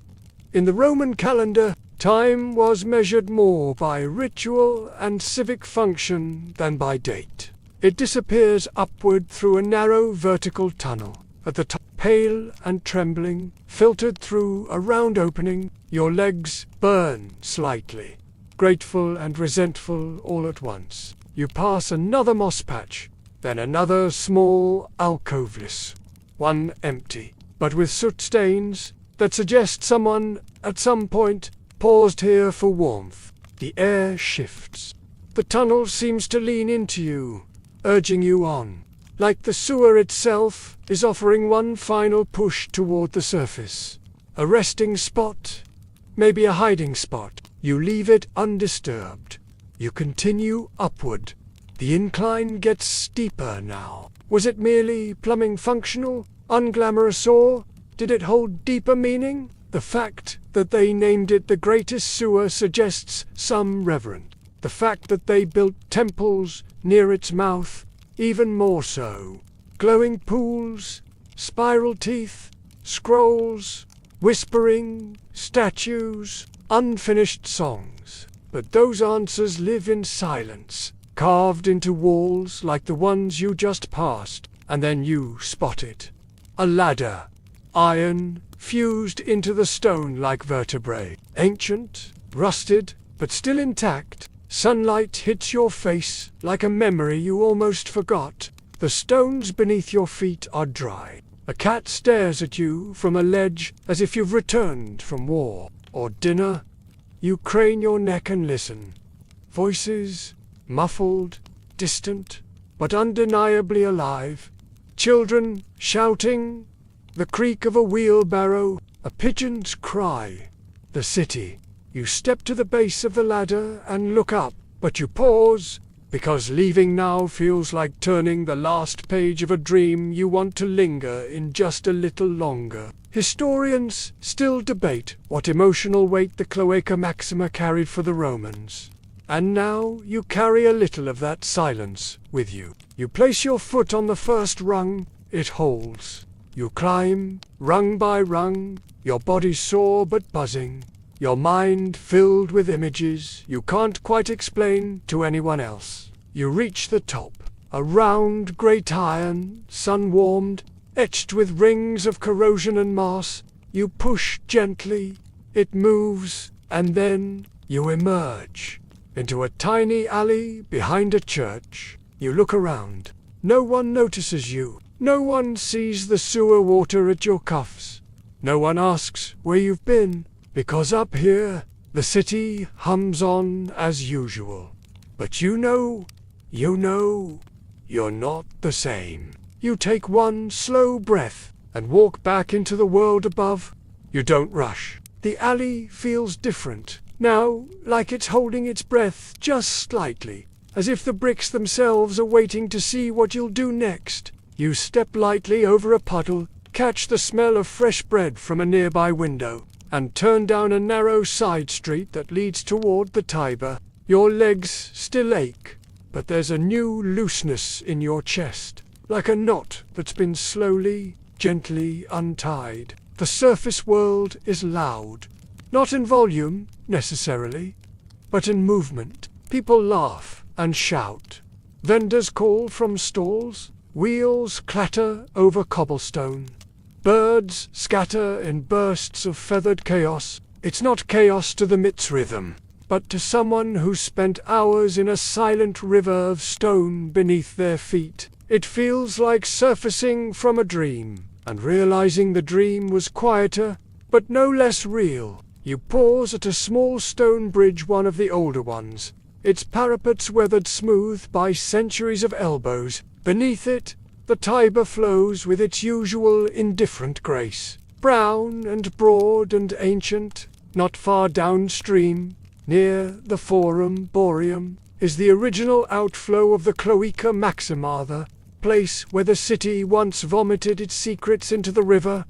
In the Roman calendar, time was measured more by ritual and civic function than by date. It disappears upward through a narrow vertical tunnel. At the top, pale and trembling, filtered through a round opening, your legs burn slightly. Grateful and resentful all at once. You pass another moss patch, then another small alcoveless, one empty, but with soot stains that suggest someone, at some point, paused here for warmth. The air shifts. The tunnel seems to lean into you, urging you on, like the sewer itself is offering one final push toward the surface. A resting spot, maybe a hiding spot. You leave it undisturbed. You continue upward. The incline gets steeper now. Was it merely plumbing functional, unglamorous, or did it hold deeper meaning? The fact that they named it the greatest sewer suggests some reverence. The fact that they built temples near its mouth, even more so. Glowing pools, spiral teeth, scrolls, whispering, statues, unfinished songs. But those answers live in silence, carved into walls like the ones you just passed, and then you spot it. A ladder, iron, fused into the stone like vertebrae. Ancient, rusted, but still intact. Sunlight hits your face like a memory you almost forgot. The stones beneath your feet are dry. A cat stares at you from a ledge as if you've returned from war or dinner. You crane your neck and listen. Voices, muffled, distant, but undeniably alive. Children shouting, the creak of a wheelbarrow, a pigeon's cry. The city. You step to the base of the ladder and look up, but you pause, because leaving now feels like turning the last page of a dream you want to linger in just a little longer. Historians still debate what emotional weight the Cloaca Maxima carried for the Romans. And now you carry a little of that silence with you. You place your foot on the first rung, it holds. You climb, rung by rung, your body sore but buzzing. Your mind filled with images you can't quite explain to anyone else. You reach the top, a round great iron, sun-warmed, etched with rings of corrosion and moss. You push gently, it moves, and then you emerge into a tiny alley behind a church. You look around. No one notices you. No one sees the sewer water at your cuffs. No one asks where you've been. Because up here, the city hums on as usual. But you know, you're not the same. You take one slow breath and walk back into the world above. You don't rush. The alley feels different now, like it's holding its breath just slightly, as if the bricks themselves are waiting to see what you'll do next. You step lightly over a puddle, catch the smell of fresh bread from a nearby window, and turn down a narrow side street that leads toward the Tiber. Your legs still ache, but there's a new looseness in your chest, like a knot that's been slowly, gently untied. The surface world is loud, not in volume, necessarily, but in movement. People laugh and shout. Vendors call from stalls. Wheels clatter over cobblestone. Birds scatter in bursts of feathered chaos. It's not chaos to the Mit's rhythm, but to someone who's spent hours in a silent river of stone beneath their feet. It feels like surfacing from a dream, and realizing the dream was quieter, but no less real. You pause at a small stone bridge, one of the older ones, its parapets weathered smooth by centuries of elbows. Beneath it, the Tiber flows with its usual indifferent grace. Brown and broad and ancient, not far downstream, near the Forum Boreum, is the original outflow of the Cloaca Maxima, the place where the city once vomited its secrets into the river.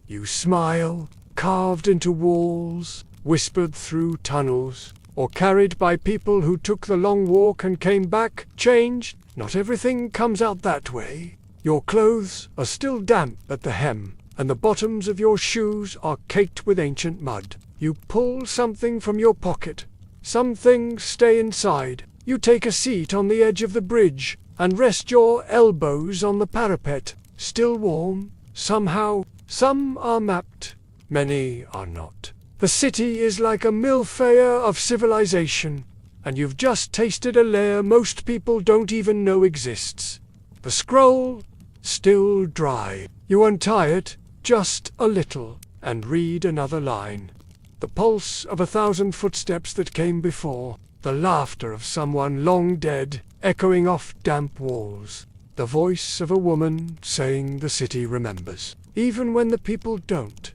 You smile, carved into walls, whispered through tunnels, or carried by people who took the long walk and came back changed. Not everything comes out that way. Your clothes are still damp at the hem, and the bottoms of your shoes are caked with ancient mud. You pull something from your pocket. Some things stay inside. You take a seat on the edge of the bridge and rest your elbows on the parapet. Still warm, somehow. Some are mapped, many are not. The city is like a millfire of civilization, and you've just tasted a layer most people don't even know exists. The scroll, still dry. You untie it, just a little, and read another line. the pulse of 1,000 footsteps that came before, the laughter of someone long dead, echoing off damp walls, the voice of a woman saying the city remembers, even when the people don't.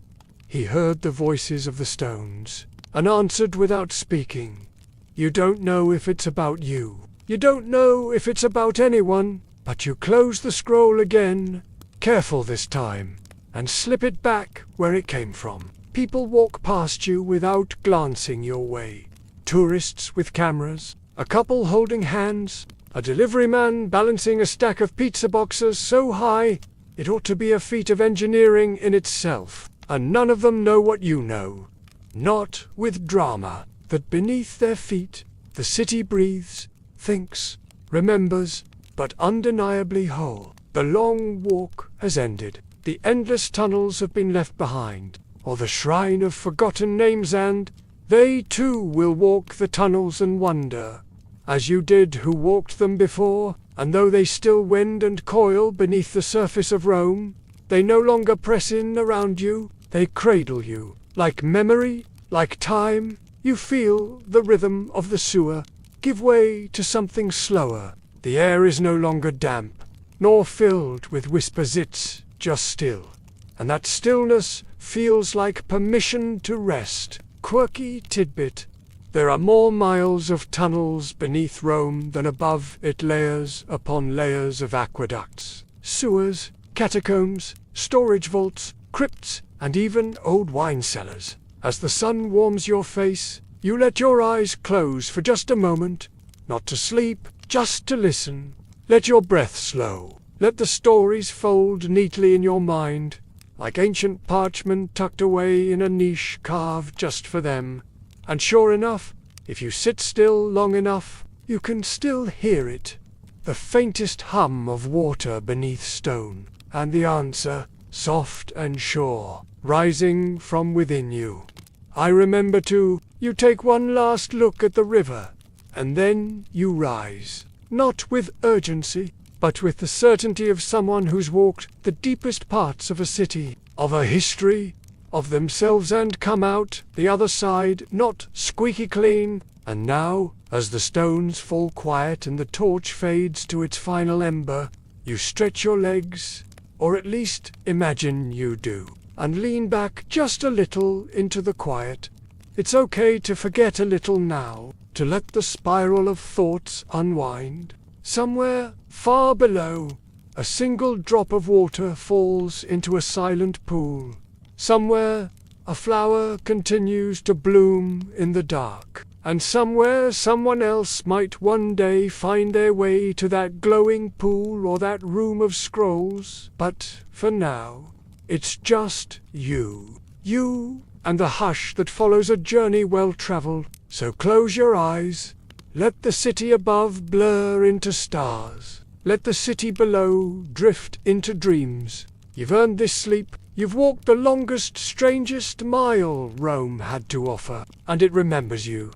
He heard the voices of the stones, and answered without speaking. You don't know if it's about you. You don't know if it's about anyone, but you close the scroll again, careful this time, and slip it back where it came from. People walk past you without glancing your way. Tourists with cameras, a couple holding hands, a delivery man balancing a stack of pizza boxes so high it ought to be a feat of engineering in itself, and none of them know what you know. Not with drama, that beneath their feet the city breathes, thinks, remembers, but undeniably whole. The long walk has ended. The endless tunnels have been left behind, or the shrine of forgotten names, and they too will walk the tunnels and wonder, as you did who walked them before, and though they still wend and coil beneath the surface of Rome, they no longer press in around you, they cradle you. Like memory, like time, you feel the rhythm of the sewer give way to something slower. The air is no longer damp, nor filled with whispers, it's just still. And that stillness feels like permission to rest. Quirky tidbit. There are more miles of tunnels beneath Rome than above it, layers upon layers of aqueducts, sewers, catacombs, storage vaults, crypts, and even old wine cellars. As the sun warms your face, you let your eyes close for just a moment, not to sleep, just to listen. Let your breath slow. Let the stories fold neatly in your mind, like ancient parchment tucked away in a niche carved just for them. And sure enough, if you sit still long enough, you can still hear it. The faintest hum of water beneath stone, and the answer, soft and sure, rising from within you. I remember too, you take one last look at the river, and then you rise, not with urgency, but with the certainty of someone who's walked the deepest parts of a city, of a history, of themselves, and come out the other side not squeaky clean. And now, as the stones fall quiet and the torch fades to its final ember, you stretch your legs, or at least imagine you do, and lean back just a little into the quiet. It's okay to forget a little now, to let the spiral of thoughts unwind. Somewhere far below, a single drop of water falls into a silent pool. Somewhere, a flower continues to bloom in the dark. And somewhere, someone else might one day find their way to that glowing pool or that room of scrolls. But for now, it's just you. You and the hush that follows a journey well traveled. So close your eyes. Let the city above blur into stars. Let the city below drift into dreams. You've earned this sleep. You've walked the longest, strangest mile Rome had to offer, and it remembers you.